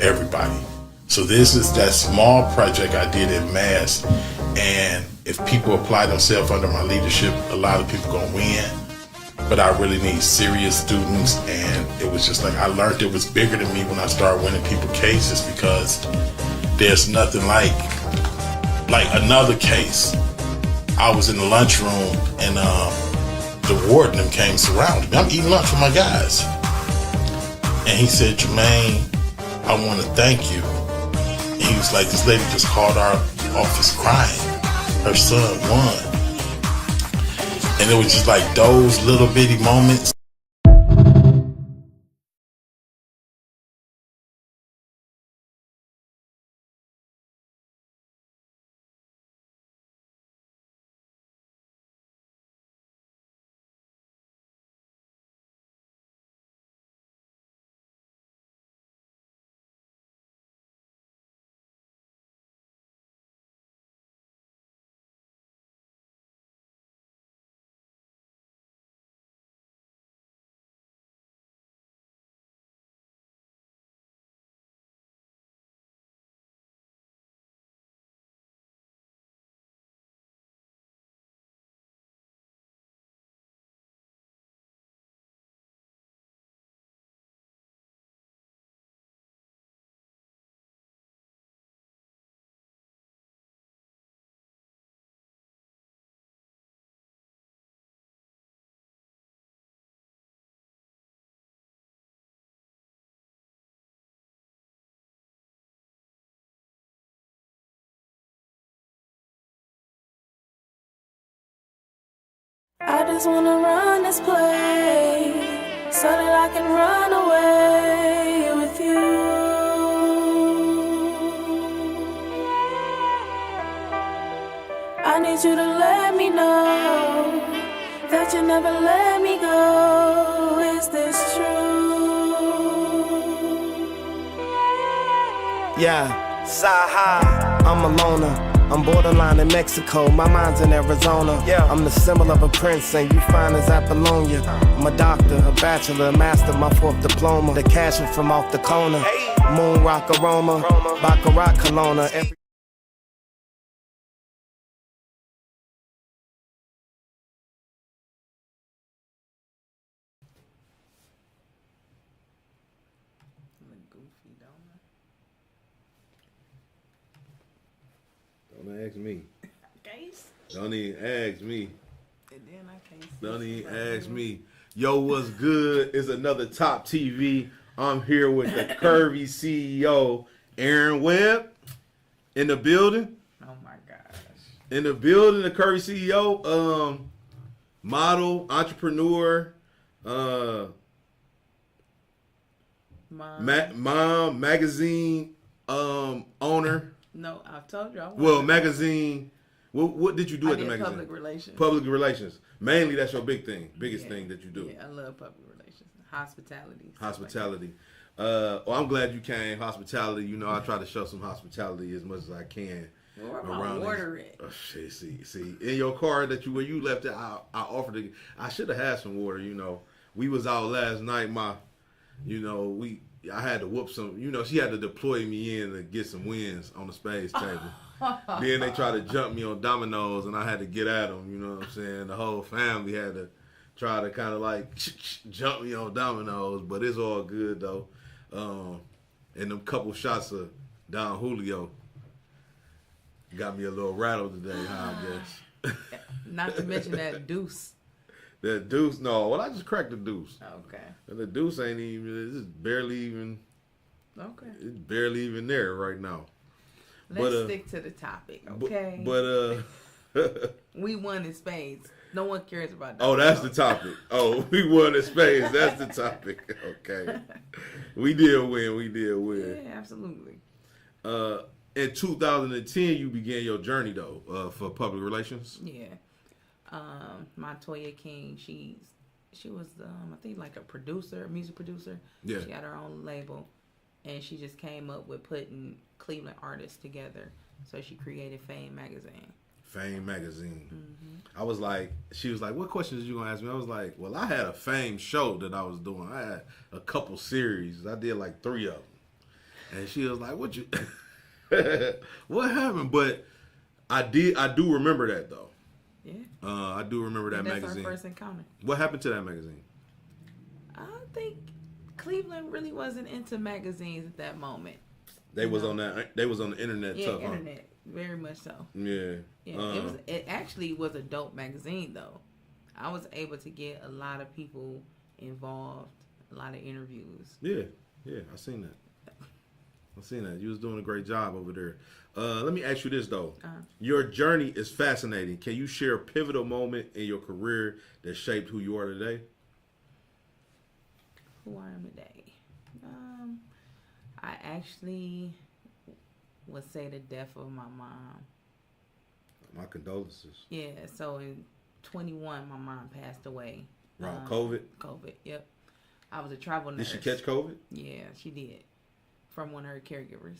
everybody. So this is that small project I did in mass, and if people apply themselves under my leadership, a lot of people gonna win. But I really need serious students, and it was just like I learned it was bigger than me when I started winning people cases, because there's nothing like another case. I was in the lunchroom and the warden came surrounded me. I'm eating lunch with my guys, and he said, "Jermaine, I want to thank you." And he was like, "This lady just called our office crying. Her son won." And it was just like those little bitty moments. I just wanna run this place so that I can run away with you. I need you to let me know that you never let me go. Is this true? Yeah, Saha, I'm a loner. I'm borderline in Mexico, my mind's in Arizona. Yeah. I'm the symbol of a prince, and you fine as Apollonia. I'm a doctor, a bachelor, a master, my 4th diploma. The cash from off the corner. Moon rock aroma, Baccarat Kelowna. Don't ask me. Case? Don't even ask me. And then I can't. Don't even ask me. Yo, what's good? It's another TopTv. I'm here with the CURVVY CEO, Erin Webb, in the building. Oh my gosh. In the building, the CURVVY CEO, model, entrepreneur, mom, magazine owner. No, I've told you. Magazine. What did you do at the magazine? Public relations. Public relations. Mainly, that's your biggest thing that you do. Yeah, I love public relations. Hospitality. Hospitality. Well, I'm glad you came. Hospitality. You know, I try to show some hospitality as much as I can. Where my water at? Oh, shit, see. In your car where you left it, I offered to. I should have had some water. You know, we was out last night. I had to whoop some. You know, she had to deploy me in to get some wins on the spades table. Then they tried to jump me on dominoes, and I had to get at them. You know what I'm saying? The whole family had to try to kind of like jump me on dominoes, but it's all good though. And them couple shots of Don Julio got me a little rattled today, I guess. Not to mention that deuce. That deuce, no. Well, I just cracked the deuce. Okay. And the deuce ain't even. It's barely even. Okay. It's barely even there right now. Let's stick to the topic, okay? But we won in spades. No one cares about that. Oh, that's the topic. Oh, we won in spades. That's the topic. Okay. We did win. Yeah, absolutely. In 2010, you began your journey though for public relations. Yeah. My Toya King, she was I think like a music producer. Yeah. She had her own label, and she just came up with putting Cleveland artists together. So she created Fame Magazine. Fame Magazine. Mm-hmm. She was like, what questions are you gonna ask me? I was like, well, I had a Fame show that I was doing. I had a couple series. I did like 3 of them. And she was like, "What you? What happened?" But I do remember that though. Yeah. I do remember that That's magazine. our first encounter. What happened to that magazine? I think Cleveland really wasn't into magazines at that moment. They was on that. They was on the internet. Yeah, tough, internet, very much so. Yeah. Yeah, it actually was a dope magazine though. I was able to get a lot of people involved, a lot of interviews. Yeah. I seen that. You was doing a great job over there. Let me ask you this though. Your journey is fascinating. Can you share a pivotal moment in your career that shaped who you are today? Who I am today? I actually would say the death of my mom. My condolences. Yeah, so in 21, my mom passed away. Around COVID? COVID, yep. I was a travel nurse. Did she catch COVID? Yeah, she did. From one of her caregivers.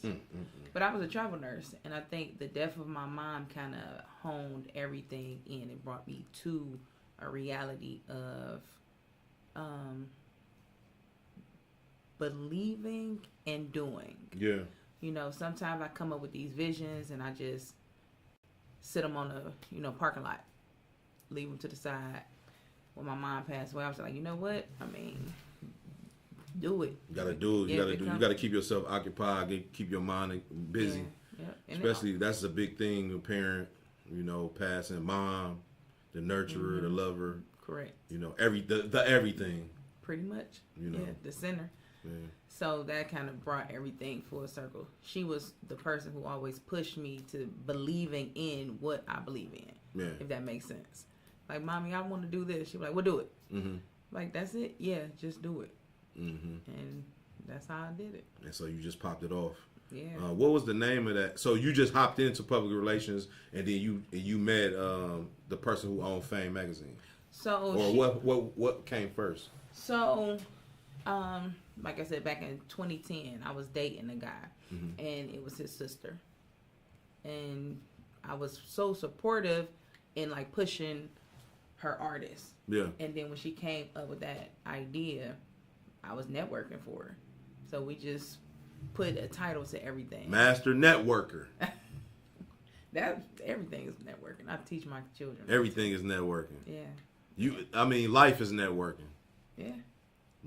But I was a travel nurse, and I think the death of my mom kind of honed everything in. It brought me to a reality of believing and doing. Yeah. You know, sometimes I come up with these visions and I just sit them on a parking lot, leave them to the side. When my mom passed away, I was like, you know what? I mean, do it. You gotta do it. You gotta keep yourself occupied. Keep your mind busy. Yeah. Especially that's a big thing. A parent, passing, mom, the nurturer, the lover. Correct. The everything. Pretty much. Yeah, the center. Yeah. So that kind of brought everything full circle. She was the person who always pushed me to believing in what I believe in. Yeah. If that makes sense. Like, Mommy, I want to do this. She was like, well, do it. Mm-hmm. Like, that's it? Yeah, just do it. Mm-hmm. And that's how I did it. And so you just popped it off. Yeah. What was the name of that? So you just hopped into public relations, and then you met the person who owned Fame magazine. So what came first? So, like I said, back in 2010, I was dating a guy, and it was his sister, and I was so supportive in like pushing her artist. Yeah. And then when she came up with that idea, I was networking for her. So we just put a title to everything. Master networker. Everything is networking. I teach my children. Everything is networking. Yeah. Life is networking. Yeah.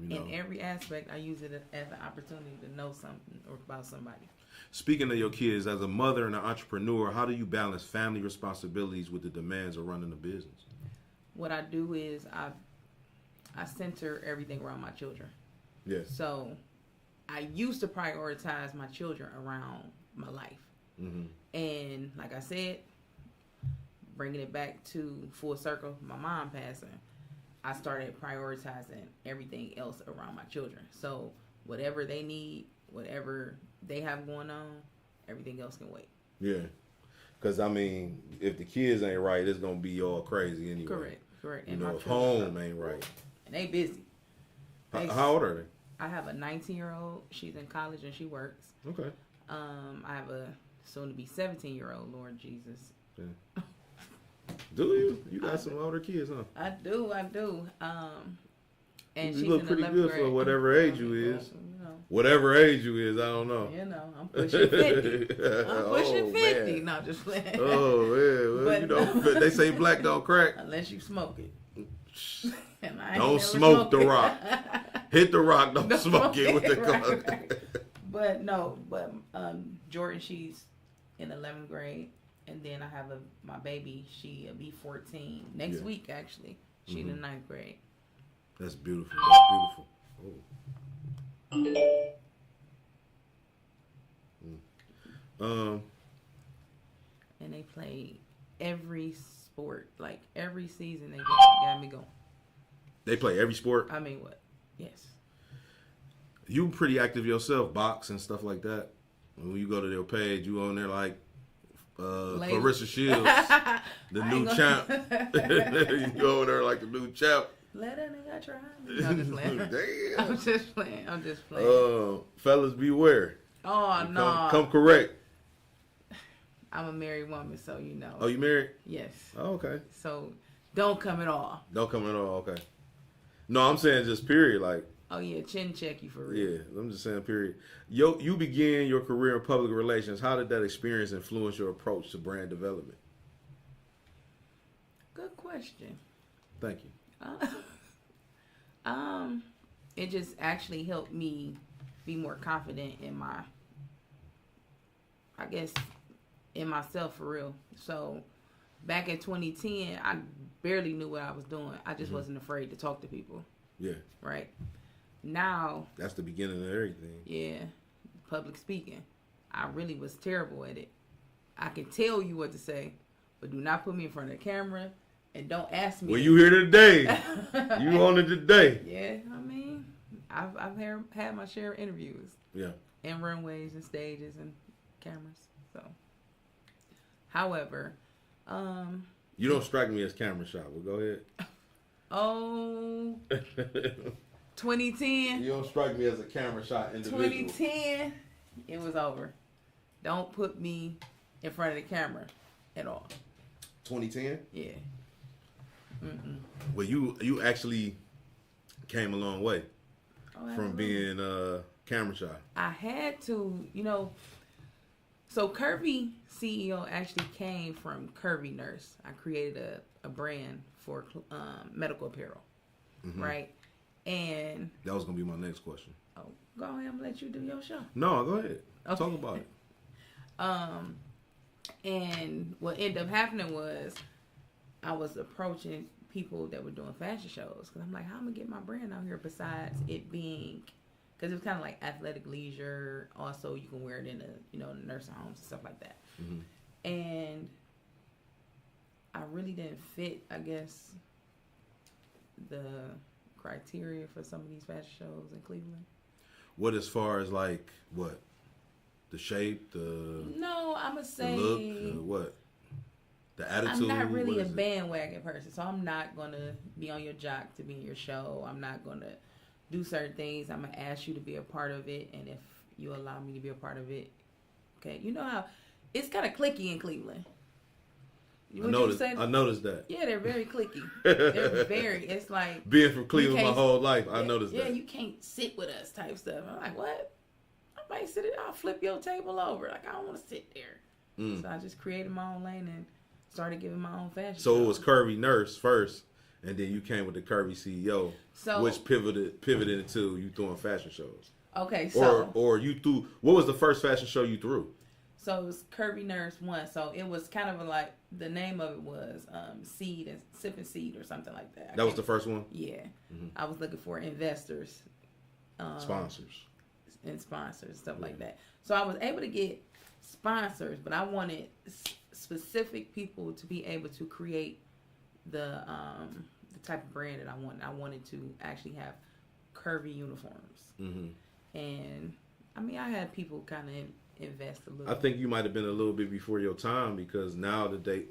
In every aspect, I use it as an opportunity to know something or about somebody. Speaking of your kids, as a mother and an entrepreneur, how do you balance family responsibilities with the demands of running a business? What I do is I center everything around my children. Yes. So I used to prioritize my children around my life. Mm-hmm. And like I said, bringing it back to full circle, my mom passing, I started prioritizing everything else around my children. So whatever they need, whatever they have going on, everything else can wait. Yeah. Because, if the kids ain't right, it's going to be all crazy anyway. Correct. And if home ain't right. And they busy. How old are they? I have a 19-year-old. She's in college and she works. Okay. I have a soon-to-be 17-year-old, Lord Jesus. Yeah. Do you? You got some older kids, huh? I do. And you look pretty good grade. for whatever age you is. Whatever age you is, I don't know. I'm pushing 50. I'm pushing 50. Man. No, just playing. Oh, yeah. Well, they say black don't crack. Unless you smoke it. Don't smoke the rock. Hit the rock, don't smoke it with the car. But Jordan, she's in 11th grade. And then I have my baby, she'll be 14 next week, actually. She's in 9th grade. That's beautiful. Oh. And they play every sport. Like, every season they got me going. They play every sport? What? Yes. You pretty active yourself, box and stuff like that. When you go to their page, you on there like Clarissa Shields, the new champ. You go over there like the new champ. Let a nigga try me. No, I'm just playing. Damn. I'm just playing. Fellas, beware. Oh, no. Come correct. I'm a married woman, so you know. Oh, you married? Yes. Oh, okay. So don't come at all. Don't come at all. Okay. No, I'm saying just period. Like Oh yeah, chin check you for real. Yeah, I'm just saying, period. You began your career in public relations. How did that experience influence your approach to brand development? Good question. Thank you. It just actually helped me be more confident in in myself for real. So back in 2010, I barely knew what I was doing. I just wasn't afraid to talk to people. Yeah. Right. Now. That's the beginning of everything. Yeah. Public speaking. I really was terrible at it. I can tell you what to say, but do not put me in front of the camera and don't ask me. Well, you here today. You on it today. Yeah. I mean, I've had my share of interviews. Yeah. And runways and stages and cameras. So, however, you don't strike me as camera shy. Well, go ahead. Oh, 2010. You don't strike me as a camera shy individual. 2010, it was over. Don't put me in front of the camera at all. 2010? Yeah. Mm-mm. Well, you actually came a long way from being camera shy. I had to, So CURVVY CEO actually came from Curvy Nurse. I created a brand for medical apparel, right? And that was gonna be my next question. Oh, go ahead. I'm gonna let you do your show. No, go ahead. Okay. Talk about it. And what ended up happening was I was approaching people that were doing fashion shows because I'm like, how am I gonna get my brand out here besides it being, because it was kind of like athletic leisure. Also, you can wear it in nursing homes and stuff like that. And I really didn't fit, I guess, the criteria for some of these fashion shows in Cleveland. What, as far as like what? The shape, No, I'm gonna say the look, what? The attitude. I'm not really a bandwagon person, so I'm not gonna be on your jock to be in your show. I'm not gonna do certain things. I'm gonna ask you to be a part of it, and if you allow me to be a part of it, okay. You know how it's kind of cliquey in Cleveland. I noticed that. Yeah, they're very cliquey. They're very. It's like being from Cleveland my whole life. I noticed that. Yeah, you can't sit with us type stuff. I'm like, what? I might sit it. I'll flip your table over. Like, I don't want to sit there. So I just created my own lane and started giving my own fashion. So it was Curvy Nurse first, and then you came with the Curvy CEO, which pivoted into you doing fashion shows. Okay, so or you threw. What was the first fashion show you threw? So it was Curvy Nurse 1. So it was kind of like, the name of it was Seed and Sipping Seed or something like that. That was the first one? Yeah. I was looking for investors. Sponsors. And sponsors, stuff like that. So I was able to get sponsors, but I wanted specific people to be able to create the type of brand that I wanted. I wanted to actually have curvy uniforms. And, I mean, I had people kind of invest a little. I think you might have been a little bit before your time, because now they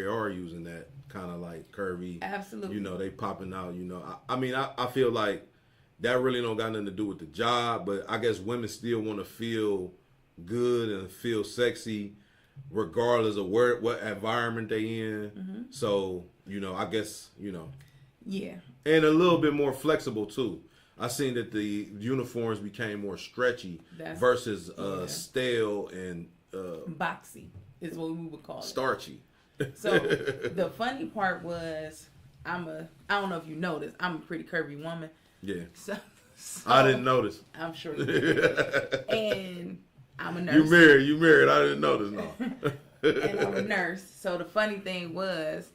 are using that kind of like curvy. Absolutely. They popping out. I mean, I feel like that really don't got nothing to do with the job, but I guess women still want to feel good and feel sexy, regardless of what environment they in. So I guess Yeah. And a little bit more flexible too. I seen that the uniforms became more stretchy versus stale and boxy is what we would call it. Starchy. So the funny part was, I don't know if you noticed, I'm a pretty curvy woman. Yeah. So I didn't notice. I'm sure you did. And I'm a nurse. You married. I didn't notice, no. And I'm a nurse. So the funny thing was,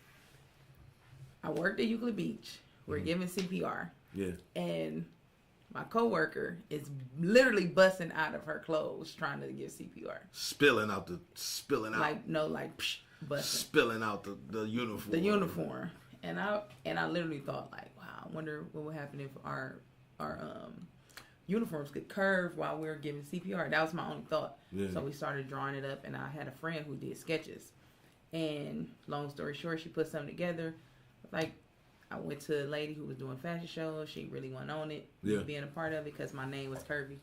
I worked at Euclid Beach. We're giving CPR. Yeah. And my coworker is literally busting out of her clothes trying to give CPR. Spilling out. Psh, busting. Spilling out the uniform. The uniform. And I literally thought, like, wow, I wonder what would happen if our uniforms could curve while we were giving CPR. That was my only thought. Yeah. So we started drawing it up, and I had a friend who did sketches. And long story short, she put something together. Like, I went to a lady who was doing fashion shows. She really wasn't on it, being a part of it, because my name was Curvy.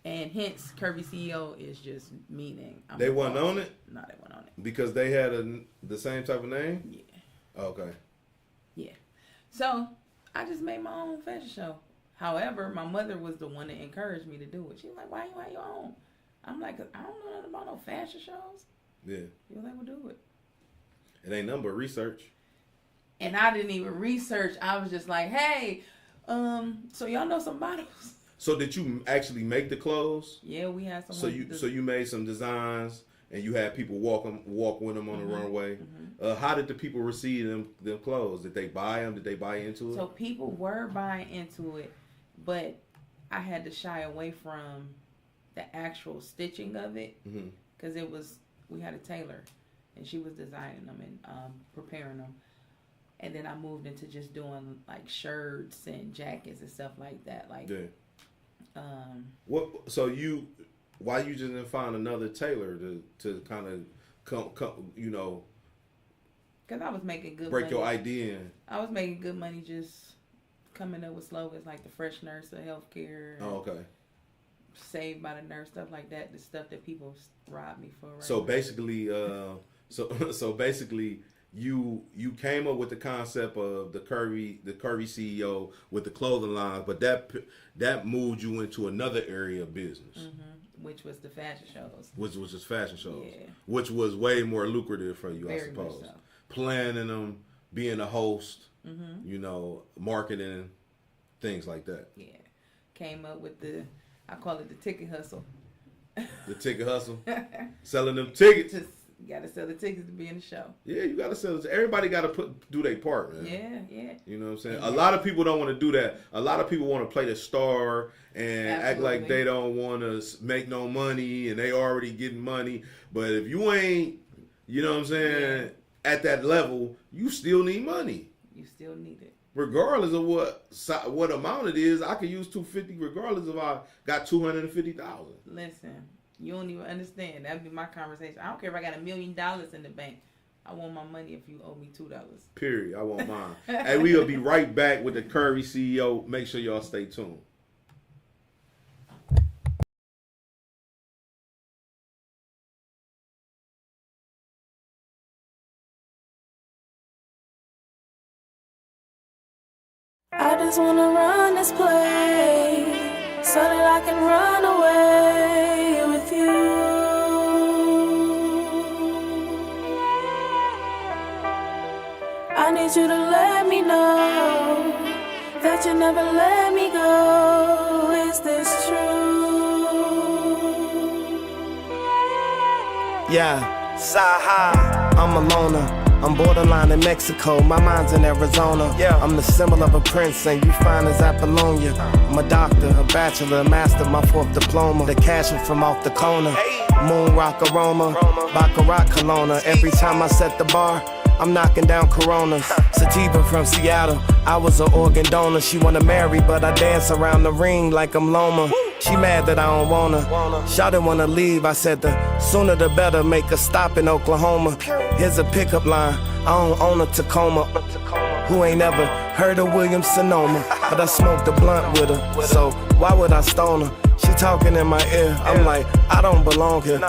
And hence, CURVVY CEO is just meaning. They wasn't on it? No, they weren't on it. Because they had the same type of name? Yeah. Okay. Yeah. So, I just made my own fashion show. However, my mother was the one that encouraged me to do it. She was like, why you on? I'm like, 'cause I don't know nothing about no fashion shows. Yeah. She was like, well, do it. It ain't nothing but research. And I didn't even research. I was just like, hey, so y'all know some models? So did you actually make the clothes? Yeah, we had some. So you made some designs and you had people walk with them on the runway. How did the people receive them clothes? Did they buy them? Did they buy into it? So people were buying into it, but I had to shy away from the actual stitching of it because we had a tailor and she was designing them and preparing them. And then I moved into just doing like shirts and jackets and stuff like that. Like, what? So why you just didn't find another tailor to kind of come, you know? Because I was making good break money. your idea in. I was making good money just coming up with slogans like the fresh nurse of healthcare. Oh, okay. Saved by the nurse, stuff like that. The stuff that people rob me for. Right So now. basically, so basically, you came up with the concept of the curvy CEO with the clothing line, but that moved you into another area of business, which was the fashion shows. which was just fashion shows, Yeah. which was way more lucrative for you, I Very much suppose. so. Planning them, being a host, you know, marketing, things like that. Yeah, came up with I call it the ticket hustle. The ticket hustle, selling them tickets. Just you gotta sell the tickets to be in the show. Yeah, you gotta sell it. Everybody gotta do their part, man. Yeah. You know what I'm saying? A lot of people don't want to do that. A lot of people want to play the star and act like they don't want to make no money and they already getting money. But if you ain't, you know what I'm saying, at that level, you still need money. You still need it. Regardless of what amount it is, I could use $250 regardless if I got $250,000. Listen, you don't even understand. That'd be my conversation. I don't care if I got $1 million in the bank. I want my money if you owe me $2. Period. I want mine. And we'll be right back with the Curvy CEO. Make sure y'all stay tuned. I just wanna run this place so that I can run away with you. I need you to let me know that you never let me go. Is this true? Yeah, Saha, I'm a loner. I'm borderline in Mexico, my mind's in Arizona. Yeah, I'm the symbol of a prince, and you fine as Apollonia. I'm a doctor, a bachelor, a master, my 4th diploma. The cash from off the corner. Moon rock aroma, Baccarat Kelowna. Every time I set the bar, I'm knocking down Coronas. Sativa from Seattle, I was an organ donor. She wanna marry, but I dance around the ring like I'm Loma. She mad that I don't wanna. Shawty wanna leave, I said the sooner the better. Make a stop in Oklahoma. Here's a pickup line, I don't own a Tacoma. Who ain't ever heard of Williams Sonoma? But I smoked a blunt with her, so why would I stone her? She talking in my ear, I'm like, I don't belong here.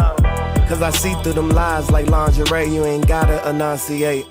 Cause I see through them lies like lingerie, you ain't gotta enunciate.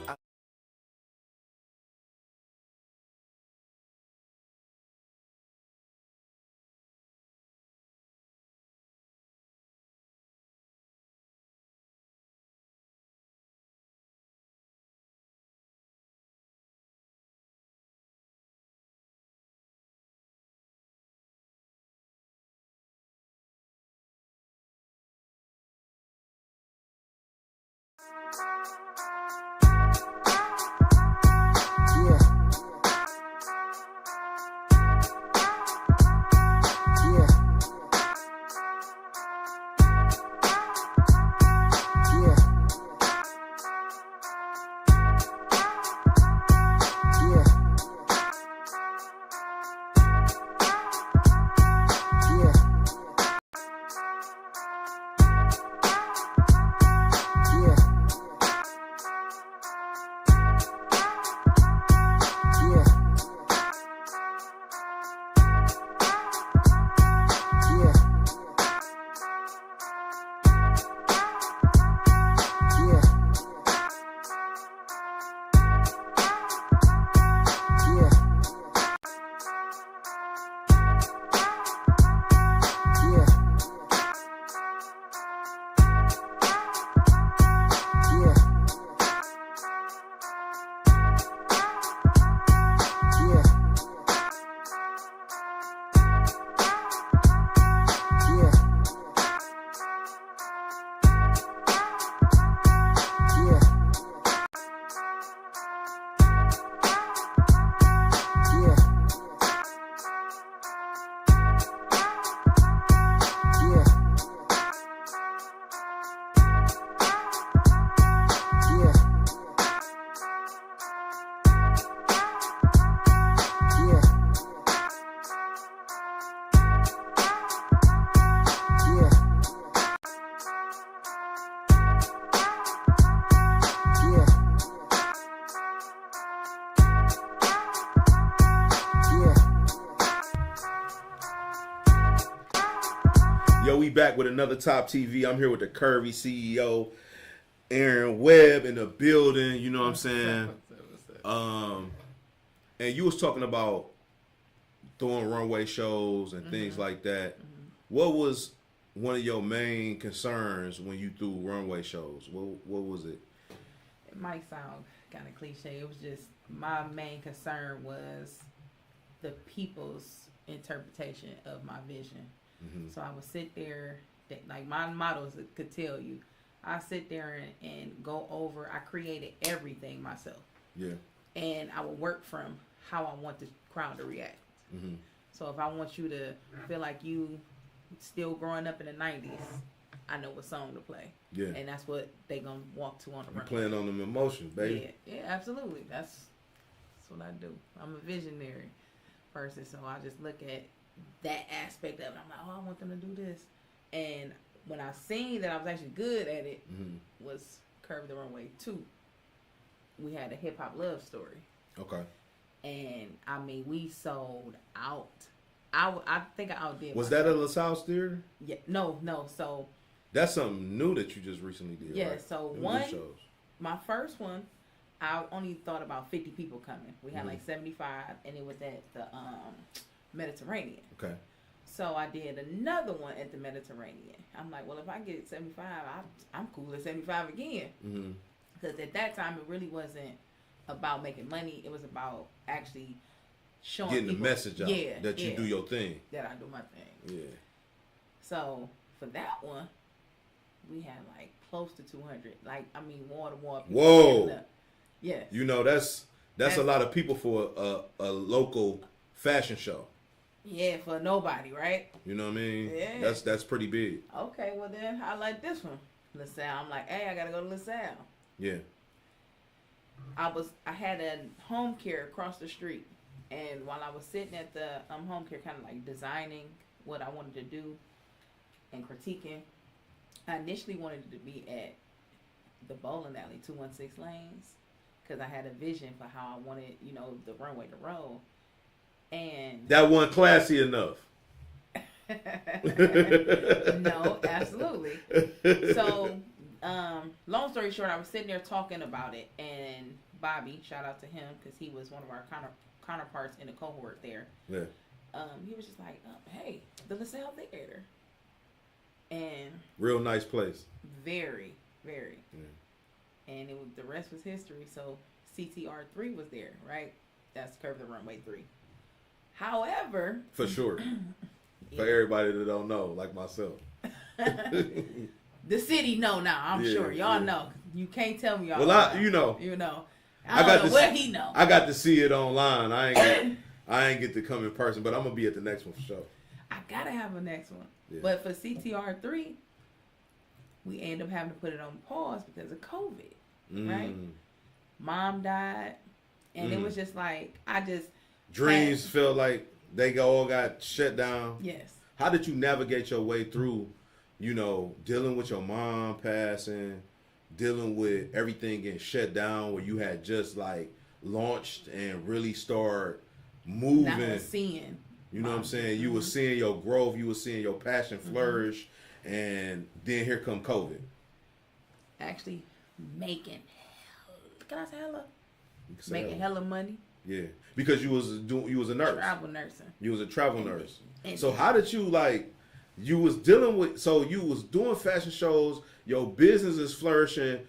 we back with another Top TV. I'm here with the Curvy CEO, Erin Webb, in the building. You know what I'm saying? And you was talking about doing runway shows and things like that. What was one of your main concerns when you do runway shows? What was it? It might sound kind of cliche. It was just my main concern was the people's interpretation of my vision. So I would sit there, like my models could tell you, I sit there and go over. I created everything myself. Yeah. And I would work from how I want the crowd to react. So if I want you to feel like you still growing up in the 90s, I know what song to play. Yeah. And that's what they gonna walk to on the runway. Playing on them emotions, baby. Yeah, absolutely. That's what I do. I'm a visionary person, so I just look at that aspect of it. I'm like, oh, I want them to do this. And when I seen that I was actually good at it, was Curve the Runway 2. We had a hip hop love story. Okay. And I mean, we sold out. I think I outdid. Was that a LaSalle Theater? Yeah. No. So that's something new that you just recently did. Yeah. Right? So my first one, I only thought about 50 people coming. We had like 75, and it was at the Mediterranean. Okay. So I did another one at the Mediterranean. I'm like, well, if I get 75, I'm cool at 75 again. Because at that time, it really wasn't about making money. It was about actually showing getting people, the message out that you do your thing. That I do my thing. Yeah. So for that one, we had like close to 200. Like, I mean, wall to wall. Whoa. Yes. You know, that's a lot of people for a local fashion show. Yeah, for nobody, right? You know what I mean? Yeah. That's pretty big. Okay, well then I like this one. LaSalle. I'm like, hey, I gotta go to LaSalle. Yeah. I had a home care across the street, and while I was sitting at the home care, kind of like designing what I wanted to do and critiquing, I initially wanted it to be at the bowling alley, 216 lanes, because I had a vision for how I wanted, the runway to roll. And that wasn't classy enough. No, absolutely. So, long story short, I was sitting there talking about it, and Bobby, shout out to him, because he was one of our counterparts in the cohort there. Yeah. He was just like, hey, the LaSalle Theater. And real nice place. Very, very. Yeah. And the rest was history. So CTR3 was there, right? That's Curve the Runway 3. However, for sure, for everybody that don't know, like myself, the city know now. I'm sure y'all know. You can't tell me y'all. Well, I don't know what he know. I got to see it online. I ain't get to come in person, but I'm gonna be at the next one for sure. I gotta have a next one, but for CTR3, we ended up having to put it on pause because of COVID. Right? Mom died, and it was just like dreams felt like they all got shut down. Yes. How did you navigate your way through, dealing with your mom passing, dealing with everything getting shut down where you had just like launched and really started moving? Now seeing. You know what I'm saying? You were seeing your growth, you were seeing your passion flourish, and then here come COVID. Actually making hella money. Yeah, because you was a nurse. Travel nursing. You was a travel nurse. So how did you you was dealing with? So you was doing fashion shows. Your business is flourishing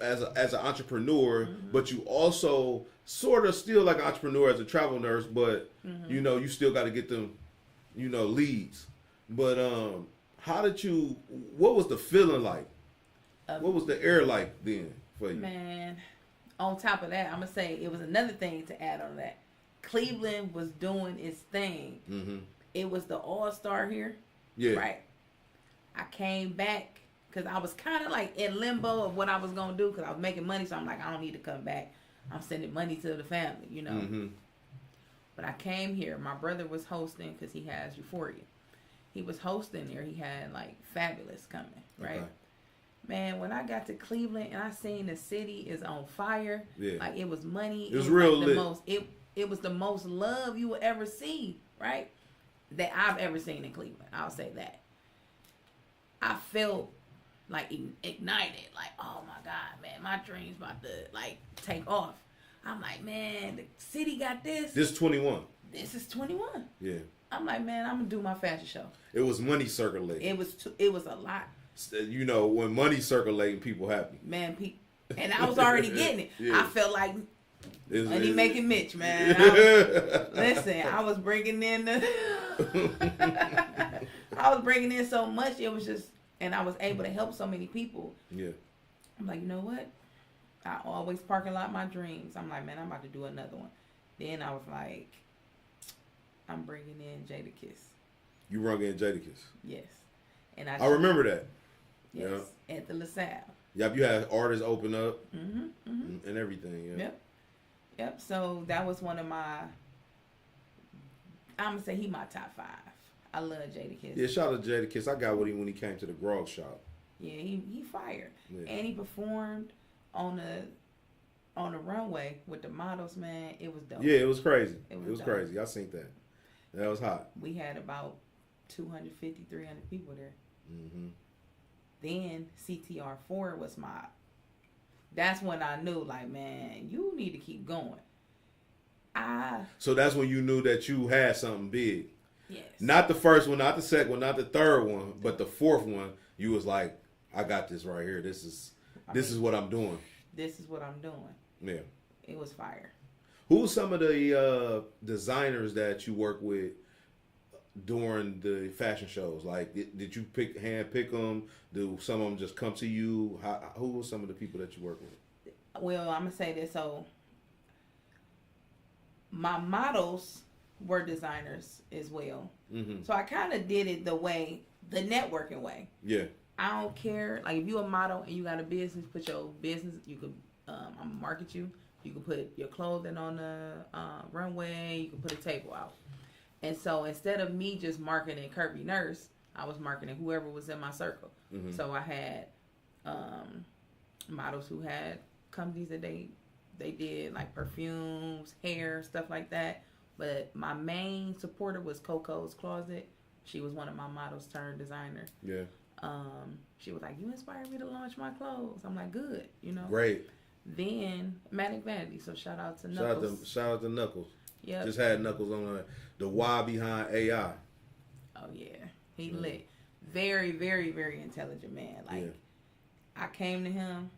as an entrepreneur, but you also sort of still like an entrepreneur as a travel nurse. But you still got to get them, leads. But how did you? What was the feeling like? What was the air like then for you? Man. On top of that, I'm going to say it was another thing to add on that. Cleveland was doing its thing. It was the all-star here. Yeah. Right? I came back because I was kind of like in limbo of what I was going to do because I was making money. So I'm like, I don't need to come back. I'm sending money to the family, But I came here. My brother was hosting because he has Euphoria. He was hosting there. He had like Fabulous coming, right? Okay. Man, when I got to Cleveland and I seen the city is on fire, like it was money. It was real like lit. It was the most love you would ever see, right? That I've ever seen in Cleveland. I'll say that. I felt like ignited. Like, oh my God, man, my dream's about to like take off. I'm like, man, the city got this. This 21. This is 21. Yeah. I'm like, man, I'm gonna do my fashion show. It was money circulating. It was a lot. You know, when money circulating, people happy. Man, and I was already getting it. Yeah. I felt like money making Mitch, man. Listen, I was bringing in I was bringing in so much. It was just, and I was able to help so many people. Yeah. I'm like, you know what? I always parking lot my dreams. I'm like, man, I'm about to do another one. Then I was like, I'm bringing in Jadakiss. You rung in Jadakiss. Yes. And I remember that. Yes. Yeah. At the LaSalle. Yep, you had artists open up and everything. Yeah. Yep. So that was one of my, I'm going to say he my top 5. I love Jadakiss. Yeah, shout out to Jadakiss. I got with him when he came to the Grog Shop. Yeah, he fired. Yeah. And he performed on the runway with the models, man. It was dope. Yeah, it was crazy. It was dope. crazy. I seen that. That was hot. We had about 250, 300 people there. Mm-hmm. Then CTR4 was my. That's when I knew, like, man, you need to keep going. So that's when you knew that you had something big. Yes. Not the first one, not the second one, not the third one, but the fourth one. You was like, I got this right here. This is what I'm doing. This is what I'm doing. Yeah. It was fire. Who's some of the designers that you work with during the fashion shows? Like, did you hand pick them? Do some of them just come to you? Who were some of the people that you work with? Well, I'm gonna say this. So, my models were designers as well. Mm-hmm. So I kind of did it the networking way. Yeah. I don't care. Like, if you a model and you got a business, put your business. You could, I'm market you. You can put your clothing on the runway. You can put a table out. And so instead of me just marketing Curvy Nurse, I was marketing whoever was in my circle. Mm-hmm. So I had models who had companies that they did like perfumes, hair, stuff like that. But my main supporter was Coco's Closet. She was one of my models turned designer. Yeah. She was like, you inspired me to launch my clothes. I'm like, good, you know. Great. Then Manic Vanity. So shout out to Knuckles. Shout out to Knuckles. Yeah. Just had Knuckles on the why behind AI. Oh yeah, he lit. Very, very, very intelligent man. Like, I came to him,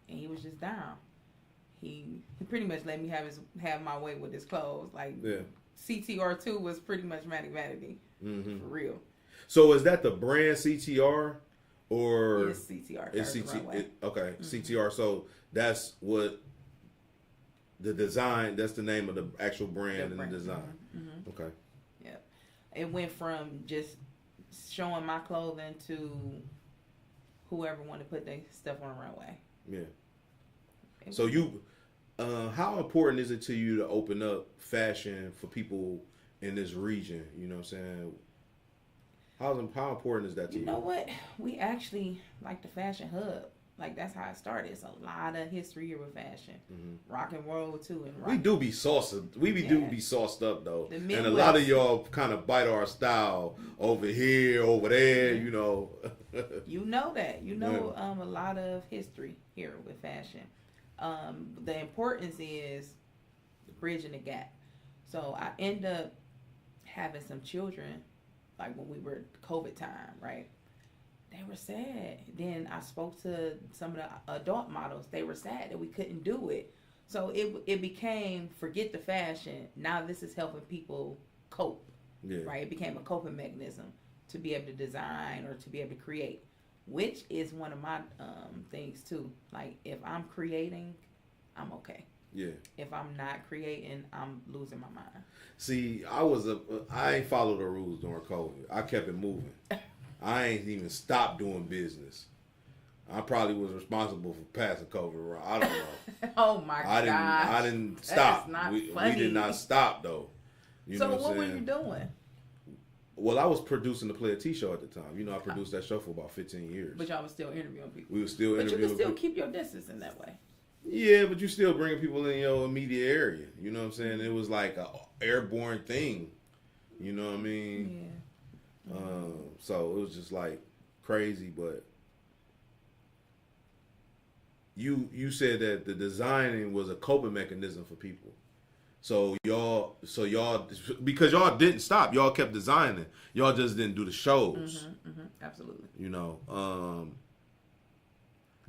and he was just down. He pretty much let me have my way with his clothes. Like, CTR2 was pretty much Manic Vanity, for real. So is that the brand CTR, or it's CTR? It's CTR. Okay, CTR. So that's what the design. That's the name of the actual brand and the design. Mm-hmm. Okay. Yeah, it went from just showing my clothing to whoever wanted to put their stuff on the runway. Yeah. So you, how important is it to you to open up fashion for people in this region? You know what I'm saying? How important is that to you? You know what? We actually like the fashion hub. Like, that's how it started. It's a lot of history here with fashion. Mm-hmm. Rock and roll too. We do be sauced. Do be sauced up though. And a lot of y'all kind of bite our style over here, over there. You know. You know that. You know a lot of history here with fashion. The importance is bridging the gap. So I end up having some children, like when we were COVID time, right? They were sad. Then I spoke to some of the adult models. They were sad that we couldn't do it. So it became, forget the fashion. Now this is helping people cope, right? It became a coping mechanism to be able to design or to be able to create, which is one of my things too. Like, if I'm creating, I'm okay. Yeah. If I'm not creating, I'm losing my mind. See, I ain't followed the rules during COVID. I kept it moving. I ain't even stopped doing business. I probably was responsible for passing COVID around. I don't know. Oh my God! I didn't stop. We did not stop though. You know what were you doing? Well, I was producing the Player T show at the time. You know, I produced that show for about 15 years. But y'all was still interviewing people. We were still interviewing. But you can still keep your distance in that way. Yeah, but you still bringing people in your immediate area. You know what I'm saying? It was like an airborne thing. You know what I mean? Yeah. So it was just like, crazy, but you said that the designing was a coping mechanism for people. So y'all, because y'all didn't stop, y'all kept designing. Y'all just didn't do the shows. Absolutely. You know,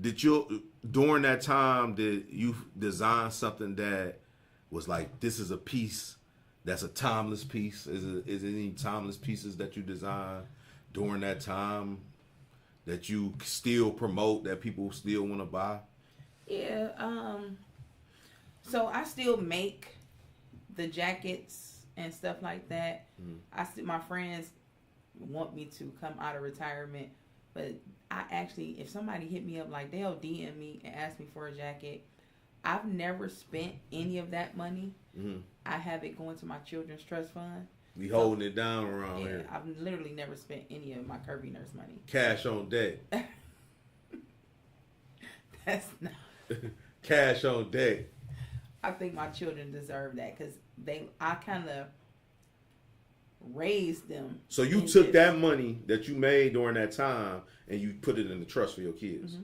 did you during that time did you design something that was like, this is a piece that's a timeless piece? Is it any timeless pieces that you designed during that time that you still promote, that people still want to buy? Yeah. So I still make the jackets and stuff like that. My friends want me to come out of retirement, but I actually, if somebody hit me up, like they'll DM me and ask me for a jacket. I've never spent any of that money. I have it going to my children's trust fund. We holding it down around Yeah, here. I've literally never spent any of my Curvy Nurse money. Cash on deck. That's not. Cash on deck. I think my children deserve that because I kind of raised them. So you took that money that you made during that time and you put it in the trust for your kids.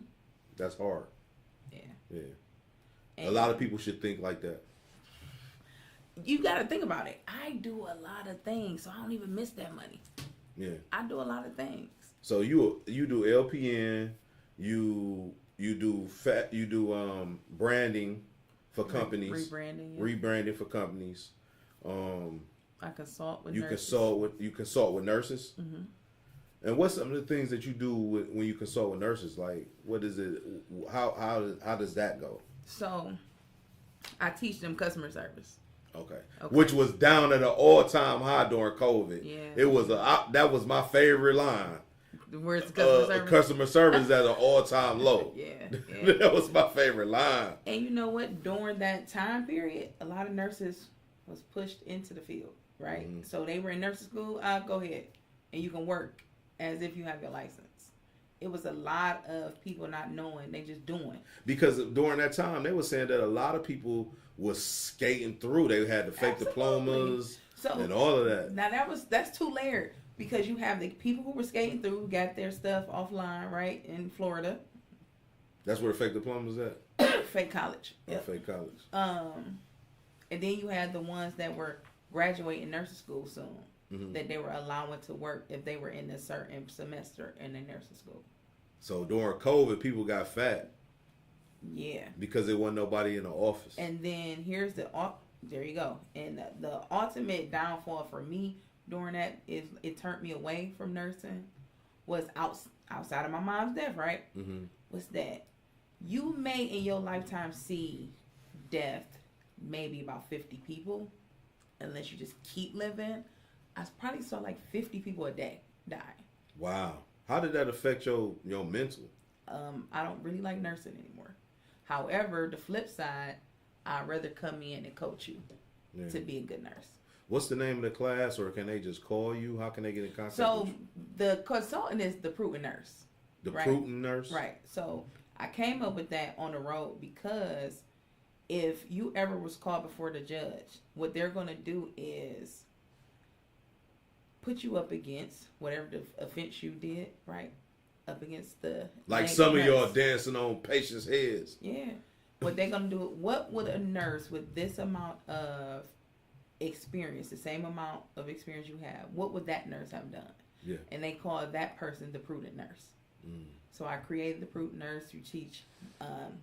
That's hard. Yeah. And a lot of people should think like that. You got to think about it. I do a lot of things, so I don't even miss that money. Yeah. I do a lot of things. So you do LPN, you do branding for companies, rebranding for companies. I consult with you nurses. You consult with nurses. And what's some of the things that you do when you consult with nurses? Like, what is it? How does that go? So, I teach them customer service. Okay. Which was down at an all-time high during COVID. Yeah. It was that was my favorite line. Where's the customer service? Customer service at an all-time low. Yeah. That was my favorite line. And you know what? During that time period, a lot of nurses was pushed into the field, right? So they were in nursing school. Go ahead, and you can work as if you have your license. It was a lot of people not knowing, they just doing. Because during that time, they were saying that a lot of people was skating through. They had the fake diplomas and all of that. Now that's too layered because you have the people who were skating through, got their stuff offline, right, in Florida. That's where the fake diplomas at? Fake college. Yep. Fake college. And then you had the ones that were graduating nursing school soon, that they were allowing to work if they were in a certain semester in the nursing school. So during COVID, people got fat. Yeah. Because there wasn't nobody in the office. And then here's there you go. And the ultimate downfall for me during that is it turned me away from nursing was outside of my mom's death, right? Was that you may in your lifetime see death maybe about 50 people unless you just keep living. I probably saw like 50 people a day die. Wow. How did that affect your mental? I don't really like nursing anymore. However, the flip side, I'd rather come in and coach you to be a good nurse. What's the name of the class, or can they just call you? How can they get in contact with you? The consultant is the proven nurse. The proven nurse? Right. So I came up with that on the road because if you ever was called before the judge, what they're going to do is put you up against whatever the offense you did, right? Up against the... Like some of y'all dancing on patients' heads. Yeah. What they're going to do, what would a nurse with this amount of experience, the same amount of experience you have, what would that nurse have done? Yeah. And they call that person the prudent nurse. So I created the prudent nurse. You teach,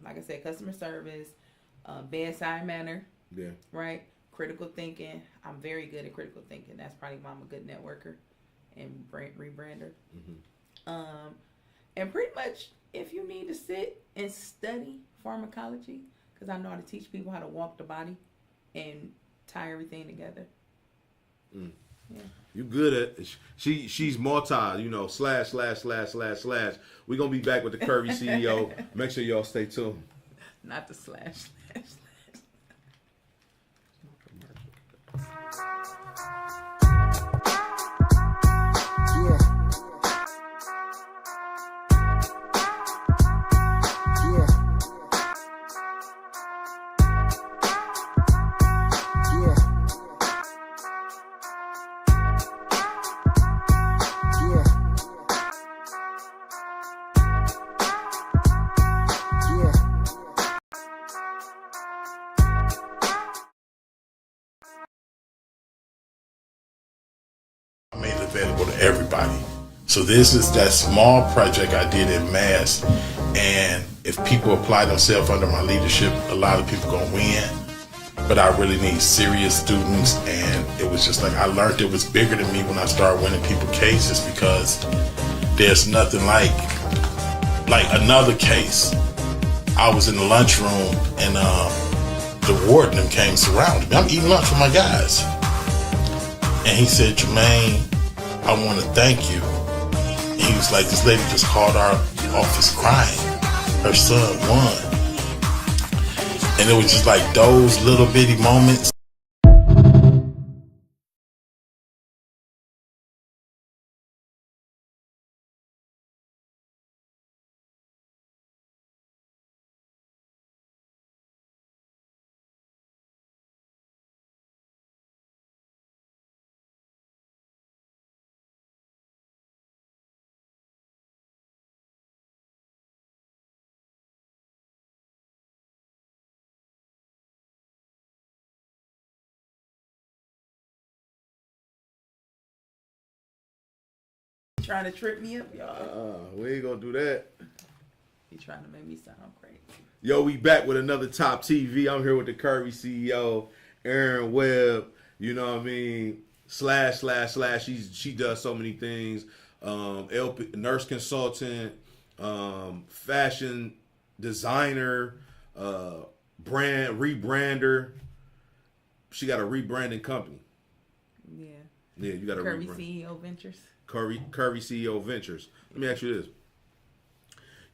like I said, customer service, bedside manner. Yeah. Right? Critical thinking. I'm very good at critical thinking. That's probably why I'm a good networker and rebrander. And pretty much, if you need to sit and study pharmacology, because I know how to teach people how to walk the body and tie everything together. Yeah. You good at she's multi, slash. We're gonna be back with the Curvy CEO. Make sure y'all stay tuned. Not the slash. available to everybody. So this is that small project I did in mass, and if people apply themselves under my leadership, a lot of people gonna win. But I really need serious students, and it was just like I learned it was bigger than me when I started winning people cases, because there's nothing like another case. I was in the lunchroom and the warden came surrounded me. I'm eating lunch with my guys, and he said, "Jermaine, I want to thank you." And he was like, "This lady just called our office crying. Her son won." And it was just like those little bitty moments. Trying to trip me up, y'all. We ain't gonna do that. You trying to make me sound crazy. Yo, we back with another Top TV. I'm here with the Curvy CEO, Erin Webb. You know what I mean? Slash. She does so many things. LP, nurse consultant, fashion designer, brand rebrander. She got a rebranding company. Yeah, you got a Curvy rebrand. CEO Ventures. Curvy CEO Ventures. Let me ask you this.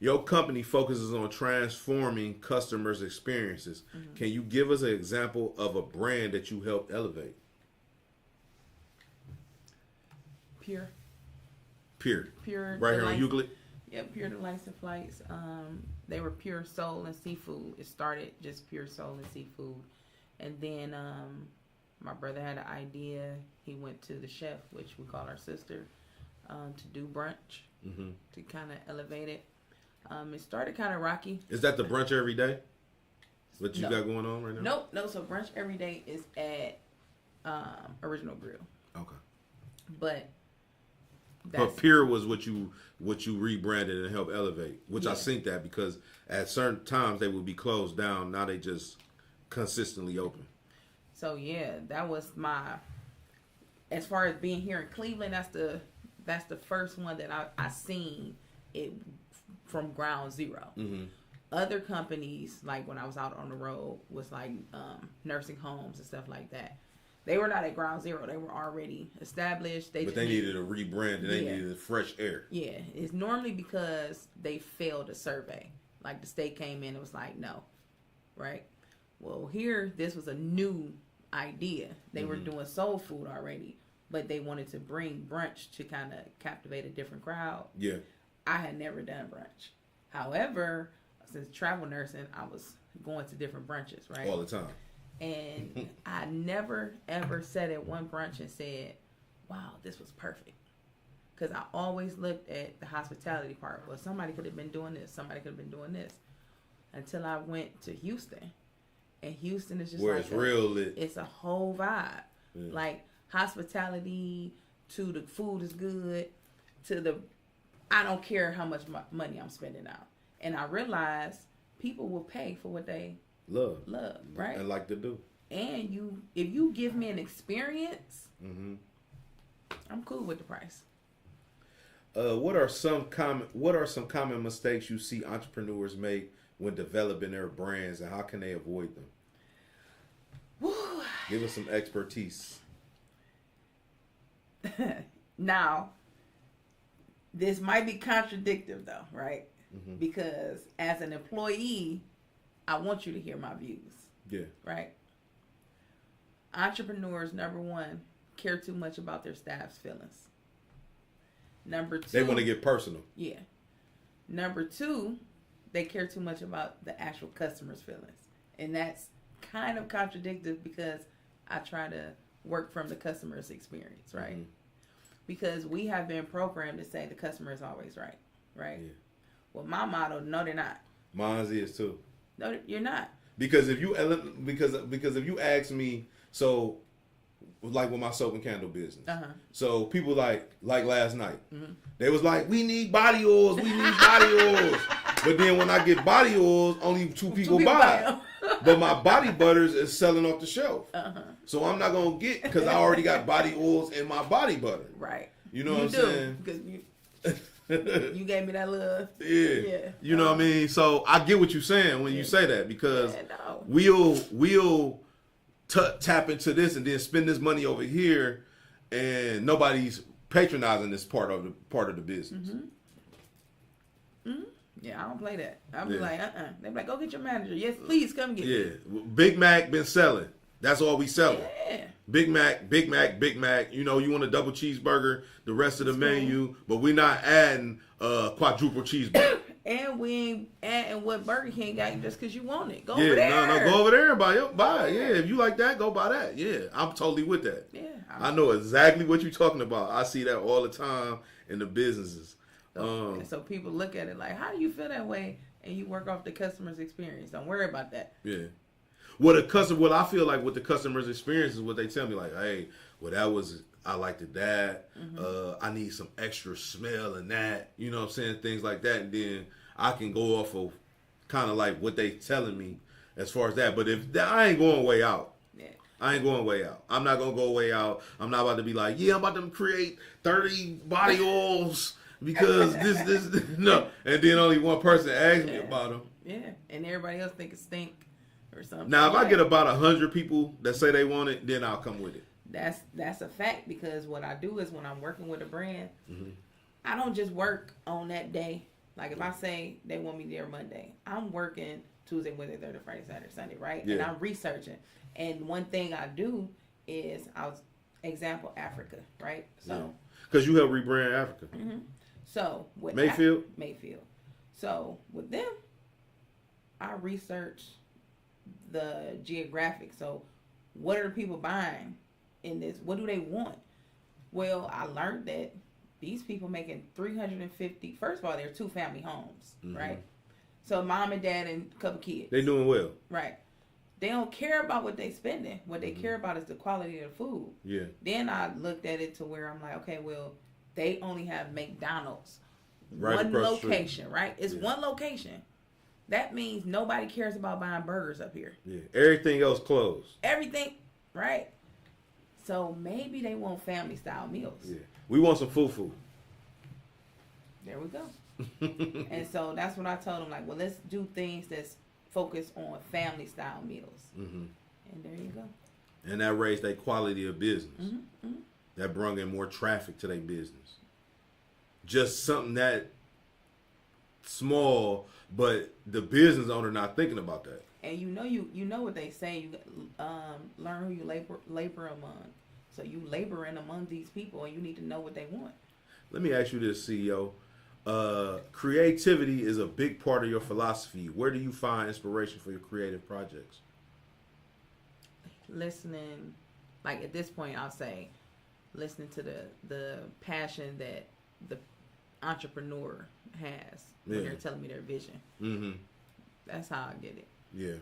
Your company focuses on transforming customers' experiences. Mm-hmm. Can you give us an example of a brand that you helped elevate? Pure. Right here on Euclid? Yeah, Pure Delights and Flights. They were pure soul and seafood. It started just pure soul and seafood. And then my brother had an idea. He went to the chef, which we call our sister, to do brunch, to kind of elevate it. It started kind of rocky. Is that the brunch every day? What you got going on right now? Nope. No, so brunch every day is at Original Grill. Okay. But Pure was what you rebranded and helped elevate, which I think that because at certain times they would be closed down. Now they just consistently open. So yeah, that was as far as being here in Cleveland, that's the first one that I seen it from ground zero. Mm-hmm. Other companies, like when I was out on the road, was like nursing homes and stuff like that. They were not at ground zero. They were already established. But they needed a rebrand and they needed fresh air. Yeah. It's normally because they failed a survey. Like the state came in and was like, no. Right? Well, here, this was a new idea. They were doing soul food already, but they wanted to bring brunch to kind of captivate a different crowd. Yeah. I had never done brunch. However, since travel nursing, I was going to different brunches, right? All the time. And I never, ever sat at one brunch and said, wow, this was perfect. Because I always looked at the hospitality part. Well, somebody could have been doing this. Somebody could have been doing this. Until I went to Houston. And Houston is just where it's real lit. It's a whole vibe. Yeah. Like hospitality, to the food is good, to the I don't care how much money I'm spending out. And I realized people will pay for what they love, right? And like to do. And if you give me an experience, I'm cool with the price. What are some common mistakes you see entrepreneurs make when developing their brands, and how can they avoid them? Woo. Give us some expertise. Now, this might be contradictory though, right? Because as an employee, I want you to hear my views. Yeah. Right? Entrepreneurs, number one, care too much about their staff's feelings. Number two, they want to get personal. Yeah. Number two, they care too much about the actual customer's feelings. And that's kind of contradictory because I try to work from the customer's experience, right? Because we have been programmed to say the customer is always right, right? Yeah. Well, my motto, no, they're not. Mine is too. No, you're not. Because if you if you ask me, so like with my soap and candle business. Uh-huh. So people like last night, they was like, we need body oils, we need body oils. But then when I get body oils, only two people buy it. But my body butters is selling off the shelf. So I'm not going to get, because I already got body oils in my body butter. Right. You know what I'm saying? Because you gave me that little... Yeah. You know what I mean? So I get what you're saying when you say that, because we'll tap into this and then spend this money over here, and nobody's patronizing this part of the business. Yeah, I don't play that. I'll be like, They be like, go get your manager. Yes, please come get me. Yeah. Big Mac been selling. That's all we selling. Yeah. Big Mac, Big Mac, Big Mac. You know, you want a double cheeseburger, the rest of the menu, but we're not adding quadruple cheeseburger. And we ain't adding what Burger King got just because you want it. Go over there. No, go over there and buy it. Yeah, if you like that, go buy that. Yeah, I'm totally with that. Yeah. I know exactly what you're talking about. I see that all the time in the businesses. So people look at it like, how do you feel that way? And you work off the customer's experience. Don't worry about that. Yeah. What I feel like with the customer's experience is what they tell me, like, hey, well, I liked it that. I need some extra smell in that. You know what I'm saying? Things like that. And then I can go off of kind of like what they telling me as far as that. But I ain't going way out. Yeah. I ain't going way out. I'm not going to go way out. I'm not about to be like, yeah, I'm about to create 30 body oils because this. No. And then only one person asked me about them. Yeah. And everybody else think it stink or something. Now, if I get about 100 people that say they want it, then I'll come with it. That's a fact, because what I do is when I'm working with a brand, I don't just work on that day. Like if I say they want me there Monday, I'm working Tuesday, Wednesday, Thursday, Friday, Saturday, Sunday, right? Yeah. And I'm researching. And one thing I do is example Africa, right? So because you help rebrand Africa. So with Mayfield. So with them, I research the geographic. So what are the people buying in this? What do they want? Well, I learned that these people making $350. First of all, they're 2 family homes, right? So mom and dad and a couple kids. They doing well, right? They don't care about what they spending. What they care about is the quality of the food. Yeah. Then I looked at it to where I'm like, okay, well, they only have McDonald's, one location, right? It's one location. That means nobody cares about buying burgers up here. Yeah. Everything else closed. Everything, right? So maybe they want family style meals. Yeah. We want some fufu. There we go. And so that's what I told them, like, well, let's do things that's focused on family style meals. And there you go. And that raised their quality of business. That brought in more traffic to their business. Just something that small, but the business owner not thinking about that. And you know what they say, you learn who you labor among. So you laboring among these people, and you need to know what they want. Let me ask you this, CEO. Creativity is a big part of your philosophy. Where do you find inspiration for your creative projects? Listening, like at this point, I'll say, listening to the passion that the entrepreneur has when they're telling me their vision. That's how I get it. Yeah.